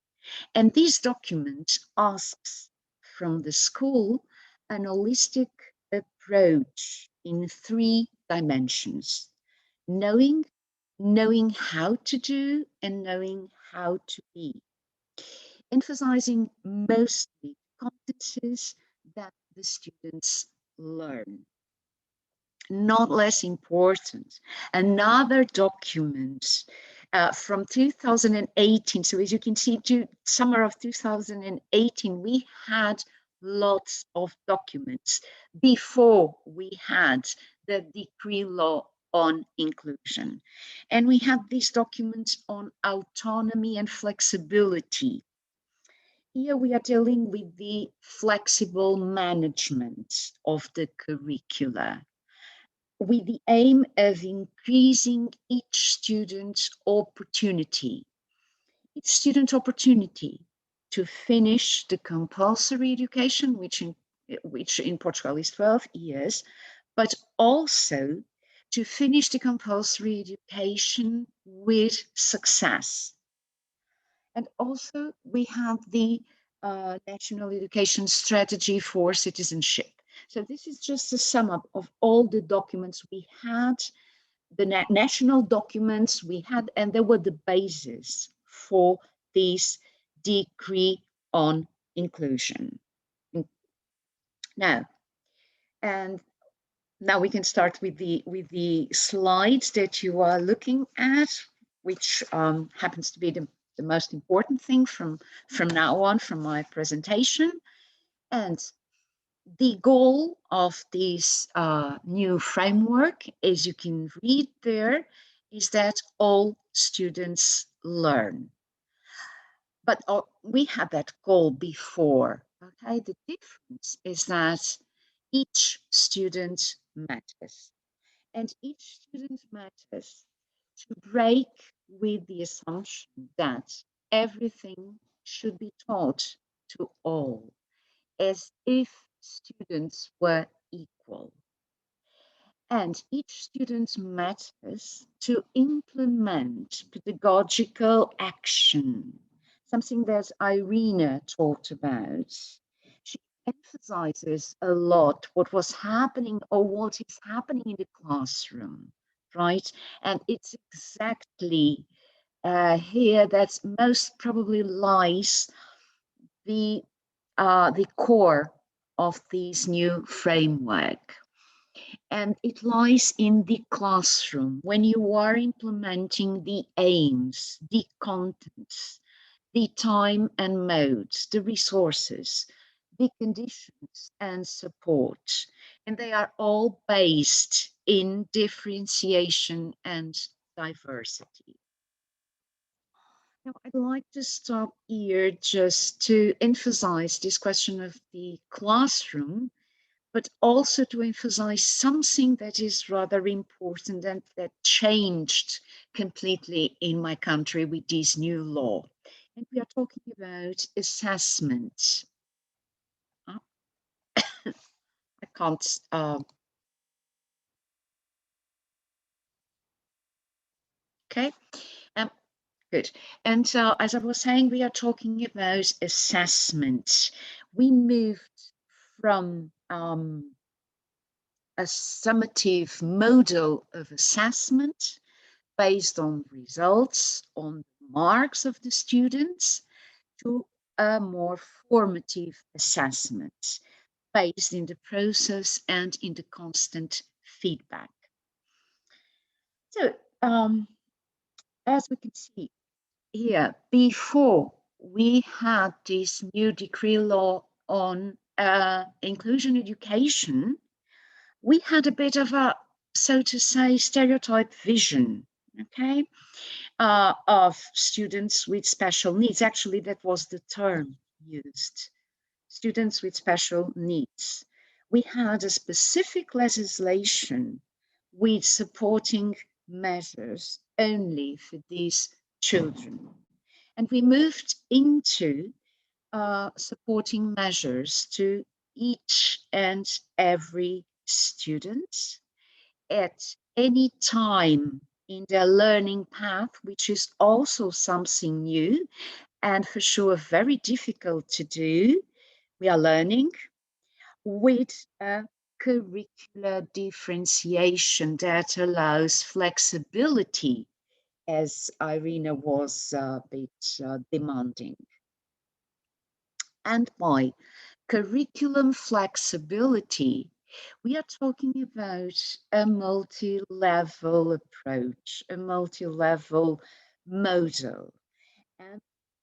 And this document asks from the school an holistic approach in 3 dimensions: knowing, knowing how to do, and knowing how to be, emphasizing mostly competencies that the students learn. Not less important, another document from 2018. So as you can see, summer of 2018, we had lots of documents before we had the decree law on inclusion. And we have these documents on autonomy and flexibility. Here we are dealing with the flexible management of the curricula, with the aim of increasing each student's opportunity to finish the compulsory education, which in Portugal is 12 years, but also to finish the compulsory education with success. And also we have the National Education Strategy for Citizenship. So this is just a sum up of all the documents we had, the national documents we had, and they were the basis for this decree on inclusion. Now, now we can start with the slides that you are looking at, which happens to be the most important thing from now on from my presentation. And the goal of this new framework, as you can read there, is that all students learn. But we had that goal before. Okay, the difference is that each student matters. And each student matters to break with the assumption that everything should be taught to all, as if students were equal. And each student matters to implement pedagogical action, something that Irina talked about. She emphasizes a lot what was happening or what is happening in the classroom, right? And it's exactly here that most probably lies the core of this new framework. And it lies in the classroom when you are implementing the aims, the contents, the time and modes, the resources, the conditions and support. And they are all based in differentiation and diversity. Now, I'd like to stop here just to emphasize this question of the classroom, but also to emphasize something that is rather important and that changed completely in my country with this new law. And we are talking about assessment. I can't. Okay. Good. And so, as I was saying, we are talking about assessment. We moved from a summative model of assessment based on results, on marks of the students, to a more formative assessment based in the process and in the constant feedback. So, as we can see here, before we had this new decree law on inclusion education, we had a bit of a, so to say, stereotype vision, okay, of students with special needs. Actually, that was the term used, students with special needs. We had a specific legislation with supporting measures only for these children. And we moved into supporting measures to each and every student at any time in their learning path, which is also something new and for sure very difficult to do. We are learning with a curricular differentiation that allows flexibility, as Irina was a bit demanding. And by curriculum flexibility, we are talking about a multi-level approach, a multi-level model. And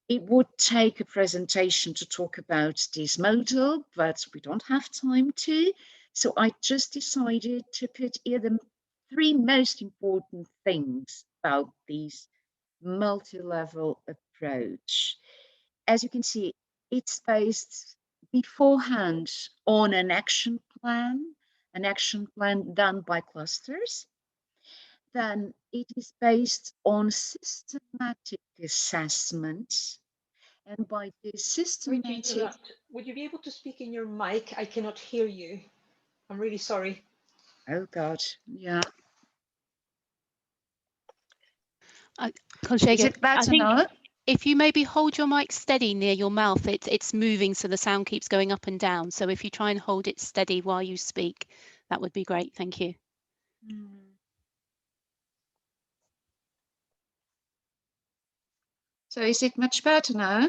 it would take a presentation to talk about this model, but we don't have time to. So I just decided to put here the three most important things about this multi-level approach. As you can see, it's based beforehand on an action plan done by clusters. Then it is based on systematic assessment. And by this systematic... Would you be able to speak in your mic? I cannot hear you. I'm really sorry. Oh God, yeah. Is it better I think now? If you maybe hold your mic steady near your mouth, it's moving, so the sound keeps going up and down. So if you try and hold it steady while you speak, that would be great. Thank you. So is it much better now?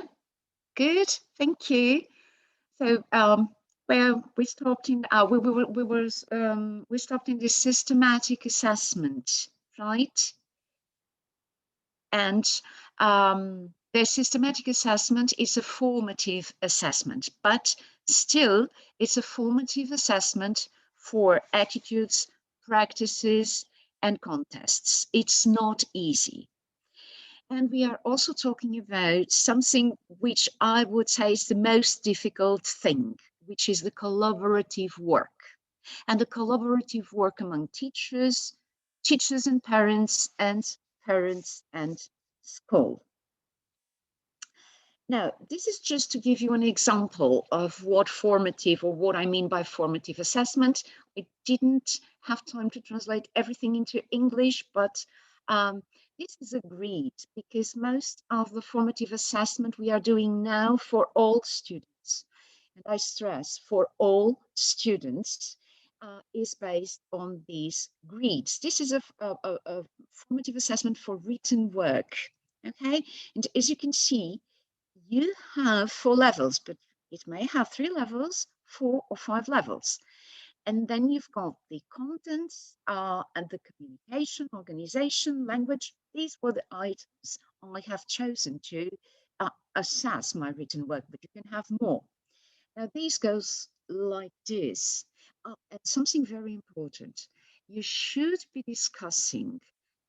Good, thank you. So well, we stopped in we stopped in this systematic assessment, right? And the systematic assessment is a formative assessment, but still it's a formative assessment for attitudes, practices, and contests. It's not easy. And we are also talking about something which I would say is the most difficult thing, which is the collaborative work. and the collaborative work among teachers, teachers and parents and school. Now, this is just to give you an example of what formative, or what I mean by formative assessment. I didn't have time to translate everything into English, but this is agreed because most of the formative assessment we are doing now for all students, and I stress for all students, is based on these grids. This is a formative assessment for written work, okay? And as you can see, you have 4 levels, but it may have 3 levels, 4 or 5 levels. And then you've got the contents and the communication, organization, language. These were the items I have chosen to assess my written work, but you can have more. Now, these goes like this. And something very important, you should be discussing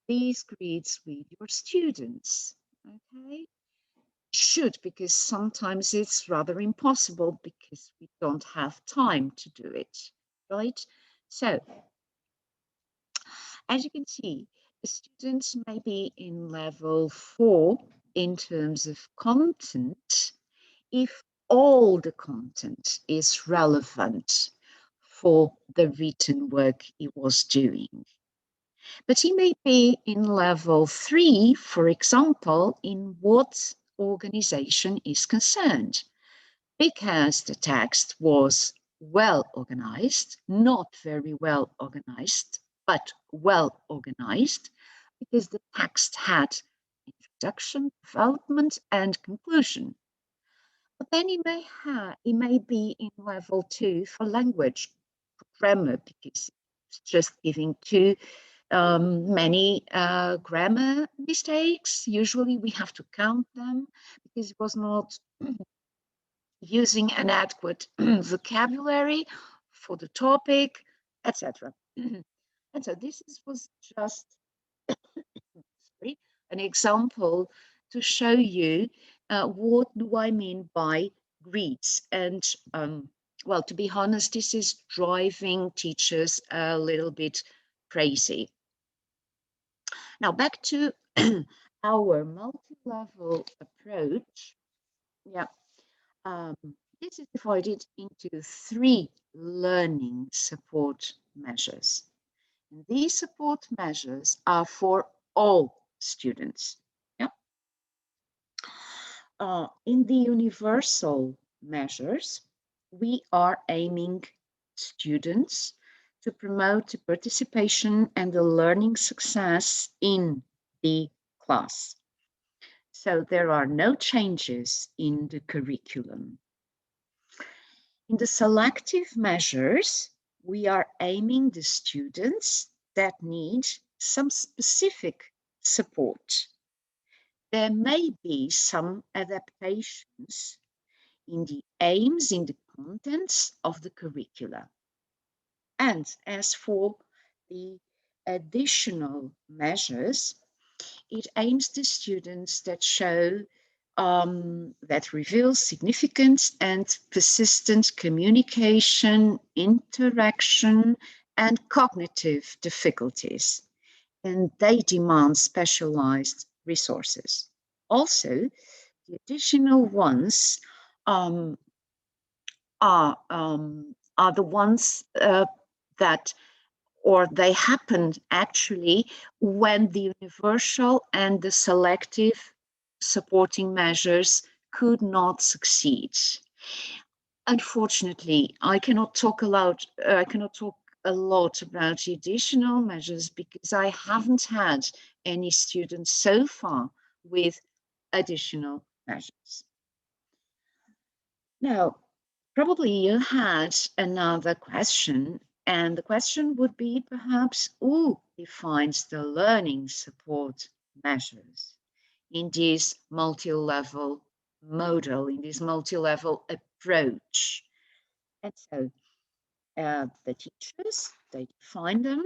these grids with your students, okay? Should, because sometimes it's rather impossible because we don't have time to do it, right? So, as you can see, the students may be in level 4 in terms of content if all the content is relevant for the written work he was doing. But he may be in level 3, for example, in what organization is concerned, because the text was well organized, not very well organized, but well organized, because the text had introduction, development, and conclusion. But then he may be in level 2 for language, for grammar, because it's just giving too many grammar mistakes. Usually we have to count them because it was not using an adequate vocabulary for the topic, etc. And so this was just sorry, an example to show you what do I mean by grids. And well, to be honest, this is driving teachers a little bit crazy. Now back to our multi-level approach. Yeah, this is divided into 3 learning support measures. And these support measures are for all students. Yeah. In the universal measures, we are aiming students to promote the participation and the learning success in the class. So there are no changes in the curriculum. In the selective measures, we are aiming the students that need some specific support. There may be some adaptations in the aims, in the contents of the curricula. And as for the additional measures, it aims the students that show that reveals significant and persistent communication, interaction, and cognitive difficulties, and they demand specialized resources. Also, the additional ones are the ones that, or they happen actually when the universal and the selective supporting measures could not succeed. Unfortunately, I cannot talk a lot about the additional measures because I haven't had any students so far with additional measures. Now, probably you had another question, and the question would be perhaps who defines the learning support measures in this multi-level model, in this multi-level approach? And so the teachers, they define them,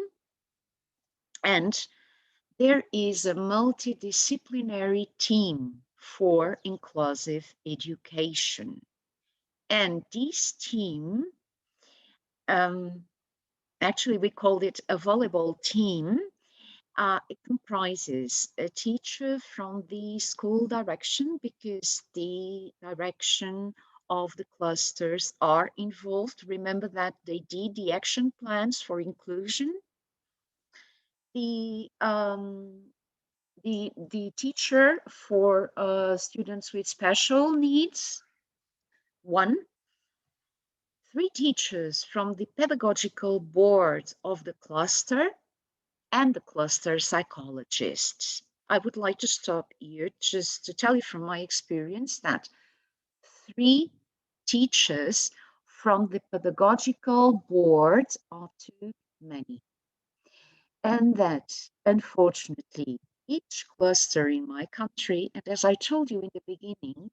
and there is a multidisciplinary team for inclusive education. And this team actually we called it a volleyball team. It comprises a teacher from the school direction, because the direction of the clusters are involved. Remember that they did the action plans for inclusion. The teacher for students with special needs, 1. 3 teachers from the pedagogical board of the cluster, and the cluster psychologists. I would like to stop here just to tell you from my experience that 3 teachers from the pedagogical board are too many. And that, unfortunately, each cluster in my country, and as I told you in the beginning,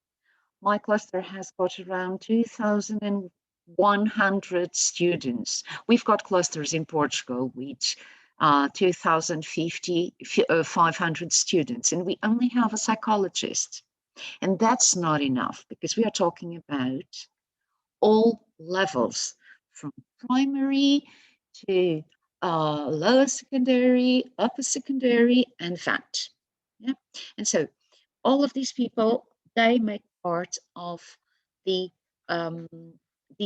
my cluster has got around 2,100 students. We've got clusters in Portugal with 500 students, and we only have a psychologist. And that's not enough, because we are talking about all levels, from primary to lower secondary, upper secondary, and VAT. Yeah? And so all of these people, they make part of the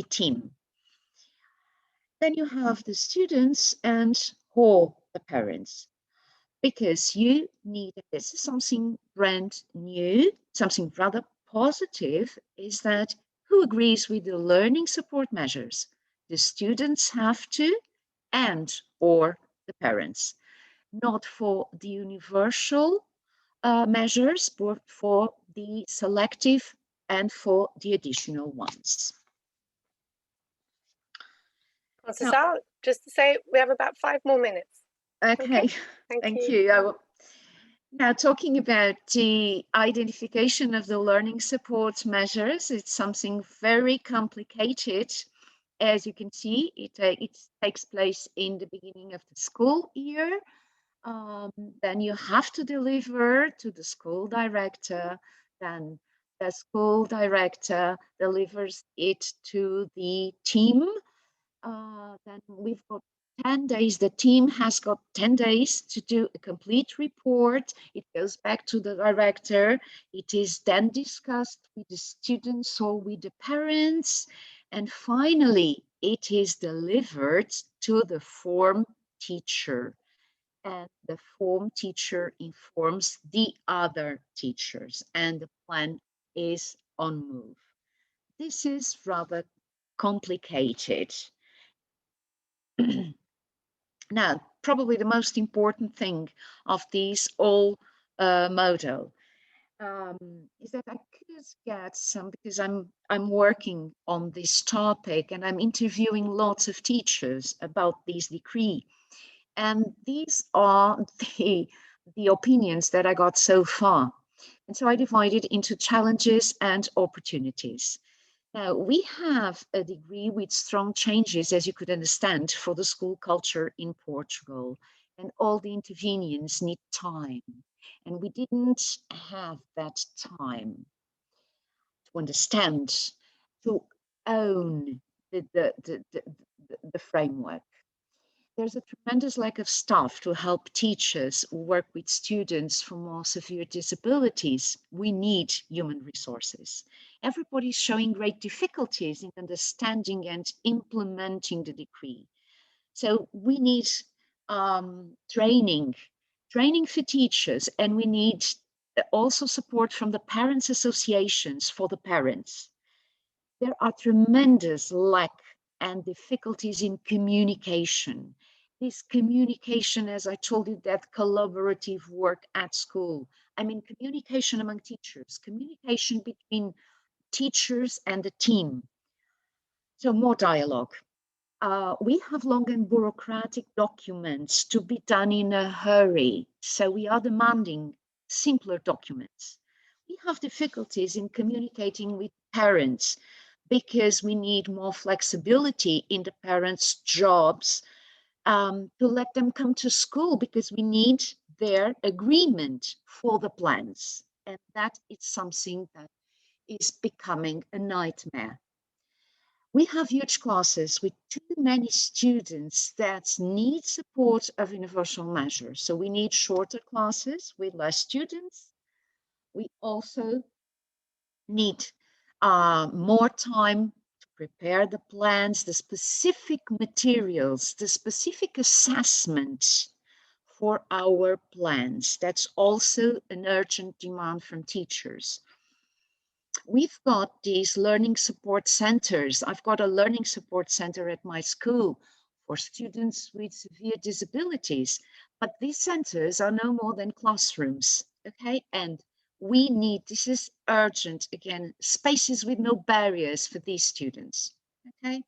team. Then you have the students and or the parents, because you need, this is something brand new, something rather positive, is that who agrees with the learning support measures? The students have to, and or the parents, not for the universal measures, but for the selective and for the additional ones. Conceição, just to say, we have about 5 more minutes. Okay. Thank you. Now, talking about the identification of the learning support measures, it's something very complicated. As you can see, it takes place in the beginning of the school year. Then you have to deliver to the school director. Then the school director delivers it to the team. Then we've got 10 days. The team has got 10 days to do a complete report. It goes back to the director. It is then discussed with the students or with the parents. And finally, it is delivered to the form teacher. And the form teacher informs the other teachers, and the plan is on move. This is rather complicated. Now, probably the most important thing of these all model is that I could get some, because I'm working on this topic and I'm interviewing lots of teachers about this decree. And these are the opinions that I got so far. And so I divided into challenges and opportunities. Now, we have a degree with strong changes, as you could understand, for the school culture in Portugal. And all the intervenients need time. And we didn't have that time to understand, to own the framework. There's a tremendous lack of staff to help teachers work with students for more severe disabilities. We need human resources. Everybody's showing great difficulties in understanding and implementing the decree. So we need training for teachers, and we need also support from the parents' associations for the parents. There are tremendous lack and difficulties in communication. This communication, as I told you, that collaborative work at school. I mean, communication among teachers, communication between teachers and the team. So more dialogue. We have long and bureaucratic documents to be done in a hurry. So we are demanding simpler documents. We have difficulties in communicating with parents, because we need more flexibility in the parents' jobs to let them come to school, because we need their agreement for the plans. And that is something that is becoming a nightmare. We have huge classes with too many students that need support of universal measures. So we need shorter classes with less students. We also need more time to prepare the plans, the specific materials, the specific assessments for our plans. That's also an urgent demand from teachers. We've got these learning support centers. I've got a learning support center at my school for students with severe disabilities, but these centers are no more than classrooms, okay? And we need, this is urgent, again, spaces with no barriers for these students, okay?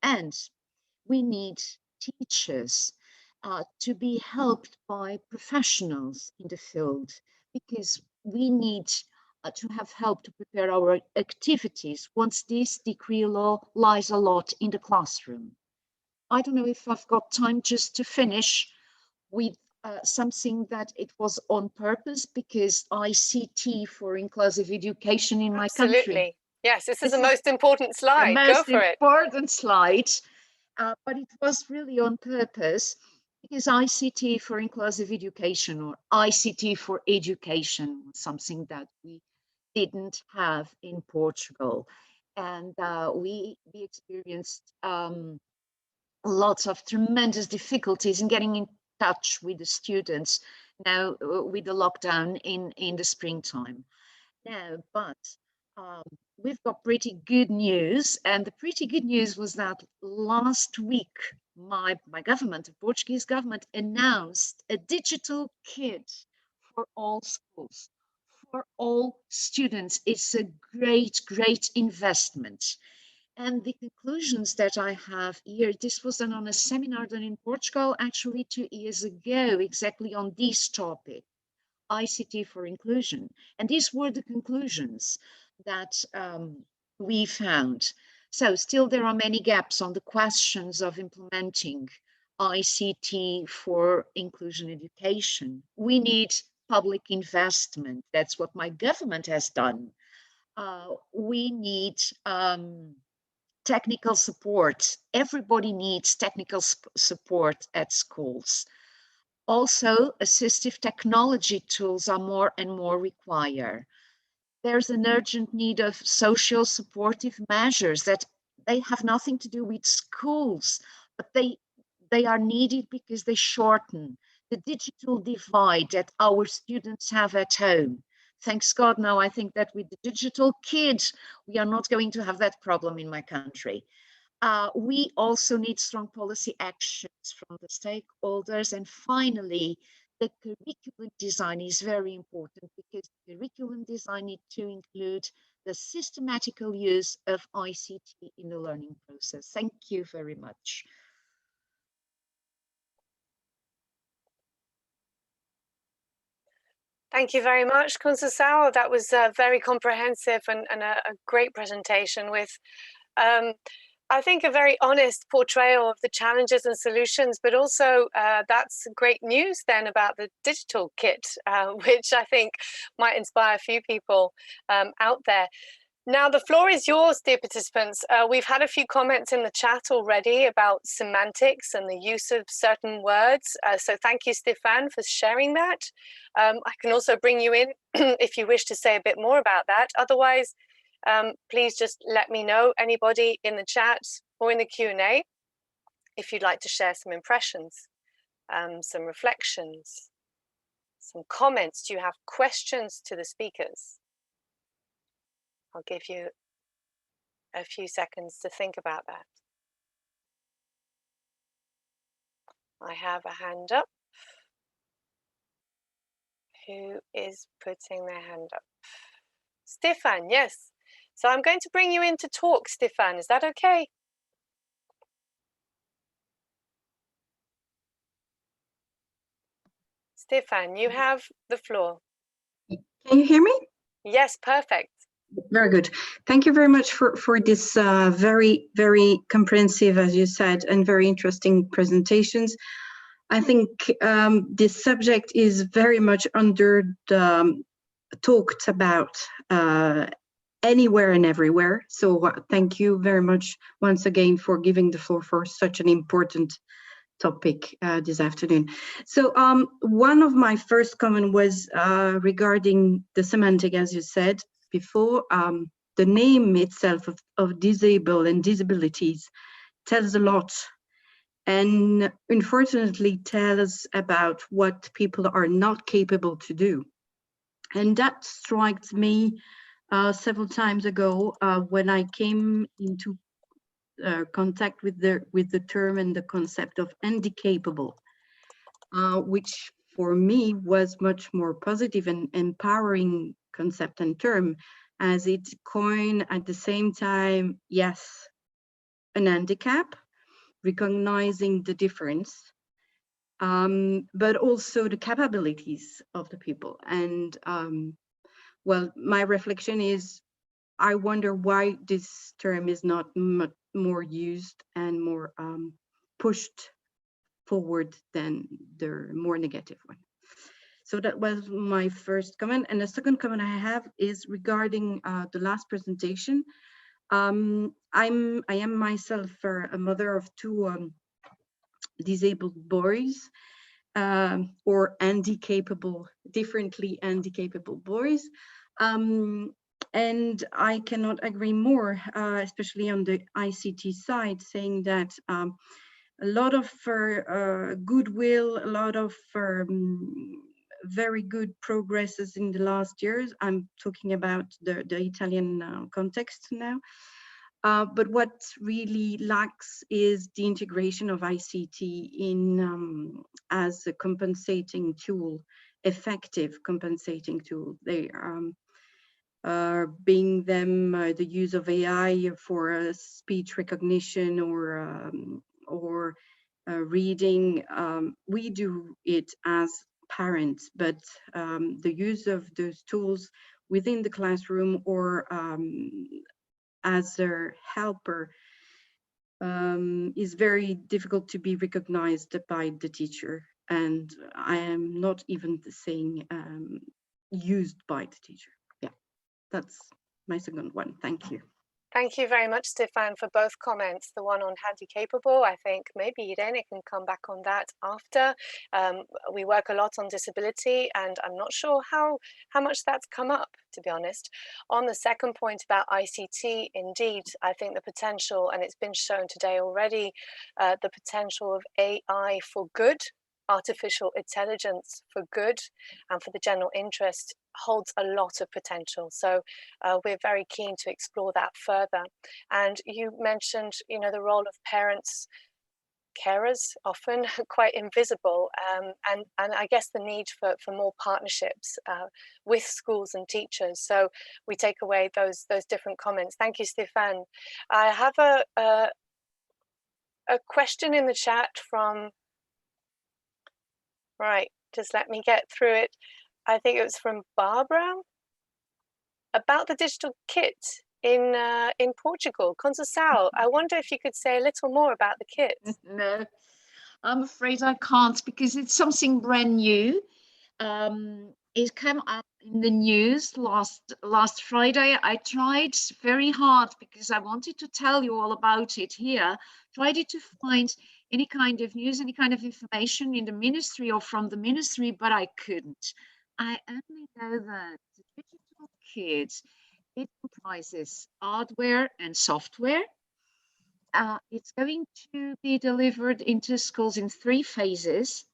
And we need teachers to be helped by professionals in the field, because we need to have help to prepare our activities once this decree law lies a lot in the classroom. I don't know if I've got time just to finish with something that it was on purpose, because ICT for inclusive education in my country. Absolutely. Yes, this is the most important slide. The Go most for it. important slide, but it was really on purpose, because ICT for inclusive education, or ICT for education, was something that we didn't have in Portugal. And we experienced lots of tremendous difficulties in getting in touch with the students now with the lockdown in the springtime. Now, but we've got pretty good news, and the pretty good news was that last week my government, the Portuguese government, announced a digital kit for all schools, for all students. It's a great investment. And the conclusions that I have here, this was done on a seminar done in Portugal actually 2 years ago, exactly on this topic, ICT for inclusion. And these were the conclusions that we found. So still there are many gaps on the questions of implementing ICT for inclusion education. We need public investment. That's what my government has done. We need technical support. Everybody needs technical support at schools. Also, assistive technology tools are more and more required. There's an urgent need of social supportive measures that they have nothing to do with schools, but they are needed because they shorten the digital divide that our students have at home. Thanks God, now I think that with the digital kids, we are not going to have that problem in my country. We also need strong policy actions from the stakeholders. And finally, the curriculum design is very important, because curriculum design needs to include the systematical use of ICT in the learning process. Thank you very much. Thank you very much, Conceição. That was very comprehensive and a great presentation with, I think, a very honest portrayal of the challenges and solutions, but also that's great news then about the digital kit, which I think might inspire a few people out there. Now, the floor is yours, dear participants. We've had a few comments in the chat already about semantics and the use of certain words. So thank you, Stefan, for sharing that. I can also bring you in if you wish to say a bit more about that. Otherwise, please just let me know, anybody in the chat or in the Q&A, if you'd like to share some impressions, some reflections, some comments. Do you have questions to the speakers? I'll give you a few seconds to think about that. I have a hand up. Who is putting their hand up? Stefan, yes. So I'm going to bring you in to talk, Stefan. Is that okay? Stefan, you have the floor. Can you hear me? Yes, perfect. Very good. Thank you very much for this very comprehensive, as you said, and very interesting presentations. I think this subject is very much talked about anywhere and everywhere. So thank you very much once again for giving the floor for such an important topic this afternoon. So one of my first comment was regarding the semantic, as you said before. The name itself of disable and disabilities tells a lot, and unfortunately tells about what people are not capable to do. And that strikes me several times ago when I came into contact with the term and the concept of handicapable, which for me was much more positive and empowering concept and term, as it coined at the same time, yes, an handicap, recognizing the difference, but also the capabilities of the people. And well, my reflection is, I wonder why this term is not much more used and more pushed forward than the more negative one. So that was my first comment. And the second comment I have is regarding the last presentation. I am myself a mother of two disabled boys, or handicapable, differently handicapable boys. And I cannot agree more, especially on the ICT side, saying that a lot of goodwill, a lot of very good progresses in the last years. I'm talking about the Italian context now. But what really lacks is the integration of ICT in as a compensating tool, effective compensating tool. They being them the use of AI for speech recognition or reading. We do it as parents, but the use of those tools within the classroom or as a helper is very difficult to be recognized by the teacher. And I am not even saying used by the teacher. Yeah, that's my second one. Thank you. Thank you very much, Stefan, for both comments. The one on handicapable, I think maybe Irene can come back on that after. We work a lot on disability, and I'm not sure how much that's come up, to be honest. On the second point about ICT, indeed, I think the potential, and it's been shown today already, the potential of AI for good, artificial intelligence for good and for the general interest holds a lot of potential. So we're very keen to explore that further. And you mentioned, you know, the role of parents, carers, often quite invisible, and I guess the need for more partnerships with schools and teachers. So we take away those different comments. Thank you, Stefan. I have a question in the chat from, right, just let me get through it. I think it was from Barbara about the digital kit in Portugal. Conceição, I wonder if you could say a little more about the kit. No, I'm afraid I can't, because it's something brand new. It came up in the news last Friday. I tried very hard, because I wanted to tell you all about it here. Tried to find any kind of news, any kind of information in the ministry or from the ministry, but I couldn't. I only know that the digital kit, it comprises hardware and software. It's going to be delivered into schools in 3 phases,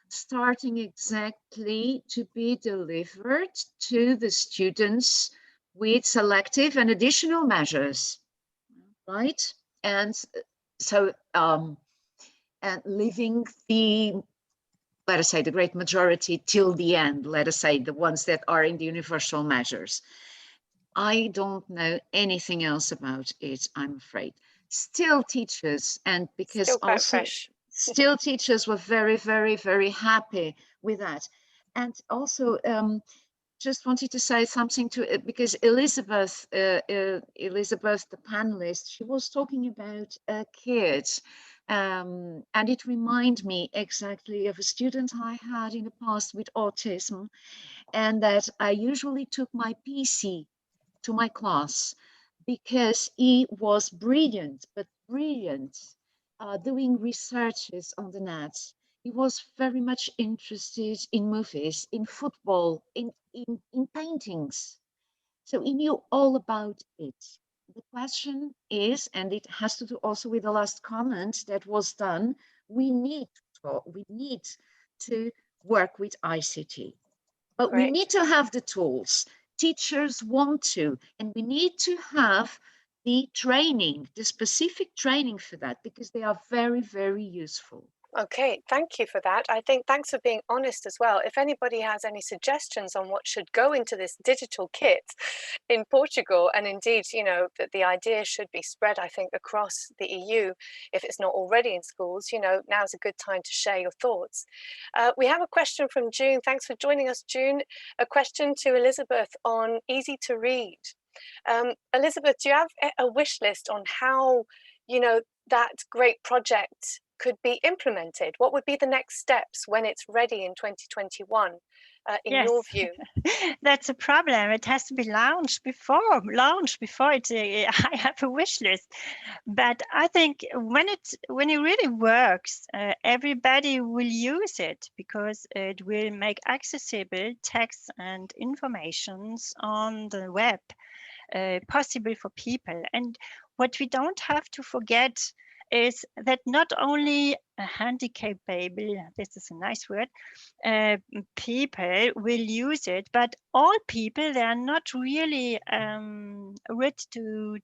starting exactly to be delivered to the students with selective and additional measures, right? And so, and leaving the, let us say, the great majority till the end, let us say, the ones that are in the universal measures. I don't know anything else about it, I'm afraid. Still teachers, and because Still quite also fresh. still teachers were very, very, very happy with that. And also just wanted to say something to it, because Elizabeth, the panelist, she was talking about kids. And it reminded me exactly of a student I had in the past with autism, and that I usually took my PC to my class because he was brilliant, but brilliant, doing researches on the net. He was very much interested in movies, in football, in paintings. So he knew all about it. The question is, and it has to do also with the last comment that was done, we need to work with ICT. But we need to have the tools. Teachers want to, and we need to have the training, the specific training for that, because they are very, very useful. Okay, thank you for that. I think thanks for being honest as well. If anybody has any suggestions on what should go into this digital kit in Portugal, and indeed, you know, that the idea should be spread, I think, across the EU, if it's not already in schools, you know, now's a good time to share your thoughts. We have a question from June. Thanks for joining us, June. A question to Elizabeth on easy to read. Elizabeth, do you have a wish list on how, you know, that great project could be implemented? What would be the next steps when it's ready in 2021, in your view? That's a problem. It has to be launched before it. I have a wish list, but I think when it really works, everybody will use it because it will make accessible text and informations on the web possible for people. And what we don't have to forget is that not only a handicapped baby, this is a nice word, people will use it, but all people, they are not really ready to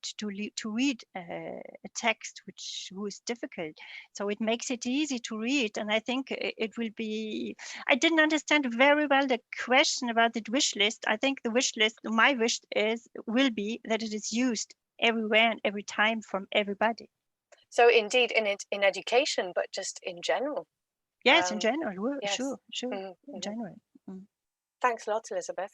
read a text who is difficult. So it makes it easy to read, and I think it will be. I didn't understand very well the question about the wish list. I think the wish list, my wish will be that it is used everywhere and every time from everybody. So indeed, in education, but just in general. Yes, in general. Yes. Sure, Mm-hmm. in general. Thanks a lot, Elizabeth.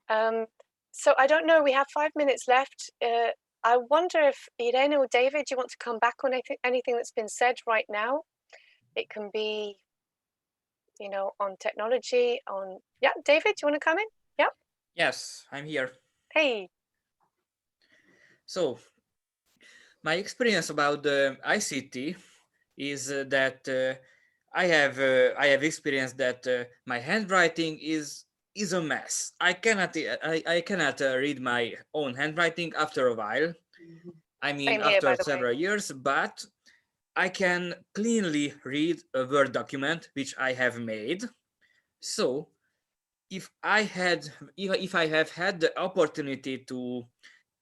So I don't know, we have 5 minutes left. I wonder if Irene or David, you want to come back on anything that's been said right now? It can be, you know, on technology, on... Yeah, David, do you want to come in? Yeah. Yes, I'm here. Hey. So, my experience about the ICT is that I have experienced that my handwriting is a mess. I cannot read my own handwriting after a while. I mean, Same here, after by the way. several years, but I can cleanly read a Word document which I have made. So, if I have had the opportunity to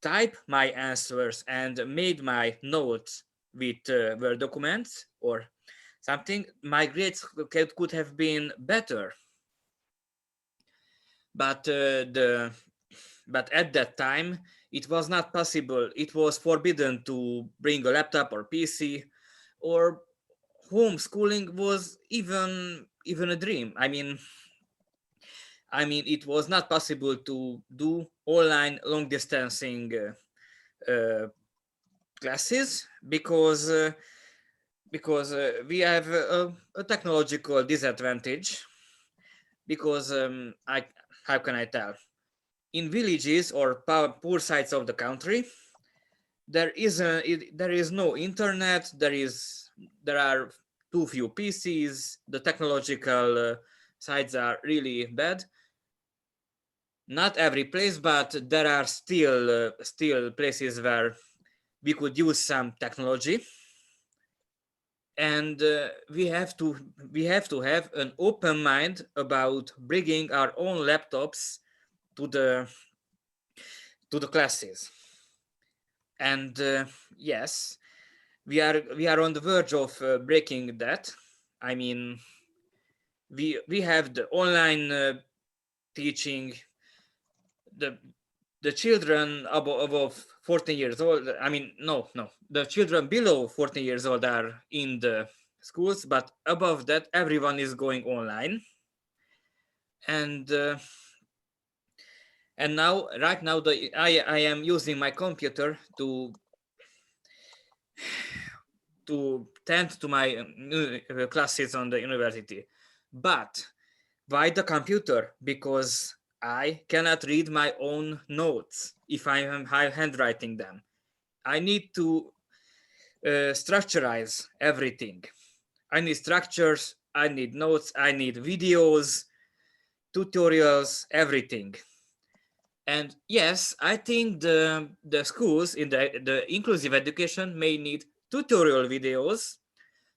type my answers and made my notes with Word documents or something, my grades could have been better. But but at that time it was not possible. It was forbidden to bring a laptop or PC, or homeschooling was even a dream. I mean, it was not possible to do online long distancing classes because we have a technological disadvantage. Because how can I tell? In villages or poor sides of the country, there is no internet. There are too few PCs. The technological sides are really bad. Not every place, but there are still places where we could use some technology, and we have to have an open mind about bringing our own laptops to the classes. And yes, we are on the verge of breaking that. I mean, we have the online teaching. The children above 14 years old, I mean, no, the children below 14 years old are in the schools, but above that, everyone is going online. And now, right now, I am using my computer to tend to my classes on the university. But why the computer? Because I cannot read my own notes if I am handwriting them. I need to structurize everything. I need structures, I need notes, I need videos, tutorials, everything. And yes, I think the schools in the inclusive education may need tutorial videos,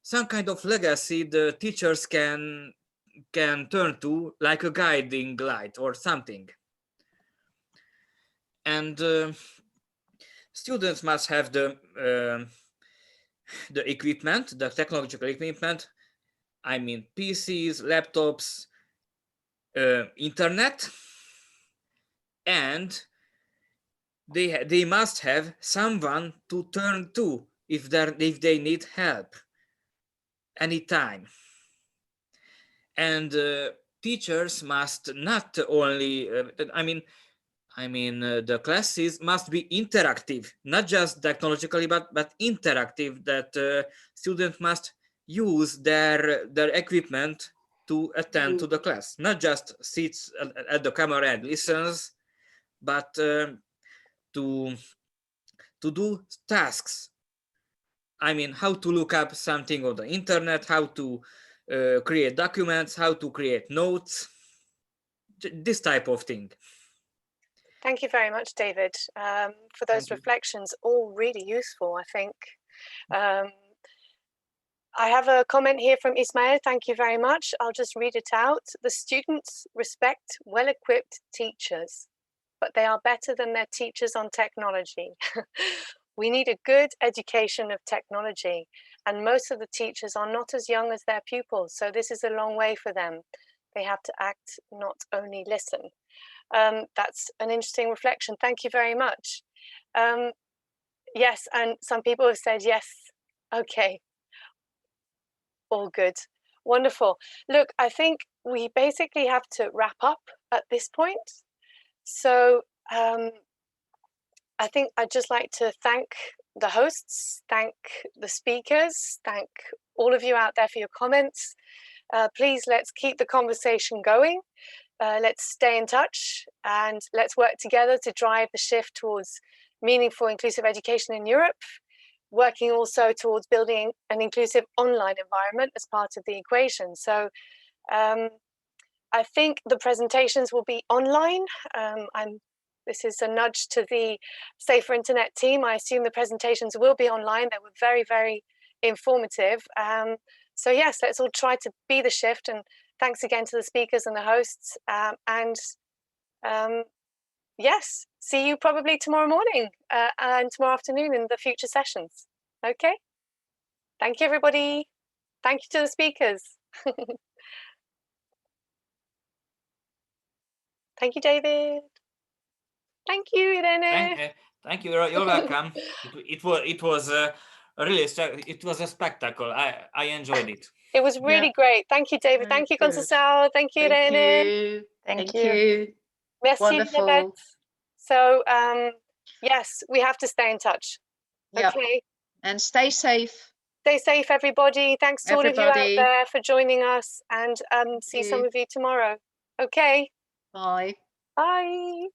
some kind of legacy the teachers can turn to, like a guiding light or something. And students must have the equipment, the technological equipment. I mean PCs, laptops, internet, and they must have someone to turn to if they need help anytime. And teachers must not only the classes must be interactive, not just technologically but interactive, that students must use their equipment to attend to the class, not just sits at the camera and listens, but to do tasks. I mean, how to look up something on the internet, how to create documents, how to create notes, this type of thing. Thank you very much, David, for those reflections, all really useful, I think. I have a comment here from Ismail. Thank you very much. I'll just read it out. The students respect well-equipped teachers, but they are better than their teachers on technology. We need a good education of technology, and most of the teachers are not as young as their pupils, so this is a long way for them. They have to act, not only listen. That's an interesting reflection. Thank you very much. Yes, and some people have said yes. Okay. All good. Wonderful. Look, I think we basically have to wrap up at this point. So I think I'd just like to thank the hosts, thank the speakers, thank all of you out there for your comments. Please, let's keep the conversation going. Let's stay in touch and let's work together to drive the shift towards meaningful inclusive education in Europe, working also towards building an inclusive online environment as part of the equation. So I think the presentations will be online. This is a nudge to the Safer Internet team. I assume the presentations will be online. They were very, very informative. So yes, let's all try to be the shift, and thanks again to the speakers and the hosts. Yes, see you probably tomorrow morning and tomorrow afternoon in the future sessions. Okay, thank you everybody. Thank you to the speakers. Thank you, David. Thank you, Irene. Thank you. You're welcome. It was really it was a spectacle. I enjoyed it. It was really great. Thank you, David. Thank you, Conceição. Thank you, Irene. Thank you. Merci, Wonderful. Elisabeth. So yes, we have to stay in touch. Yeah. Okay. And stay safe. Stay safe, everybody. Thanks to all of you out there for joining us, and see some of you tomorrow. Okay. Bye. Bye.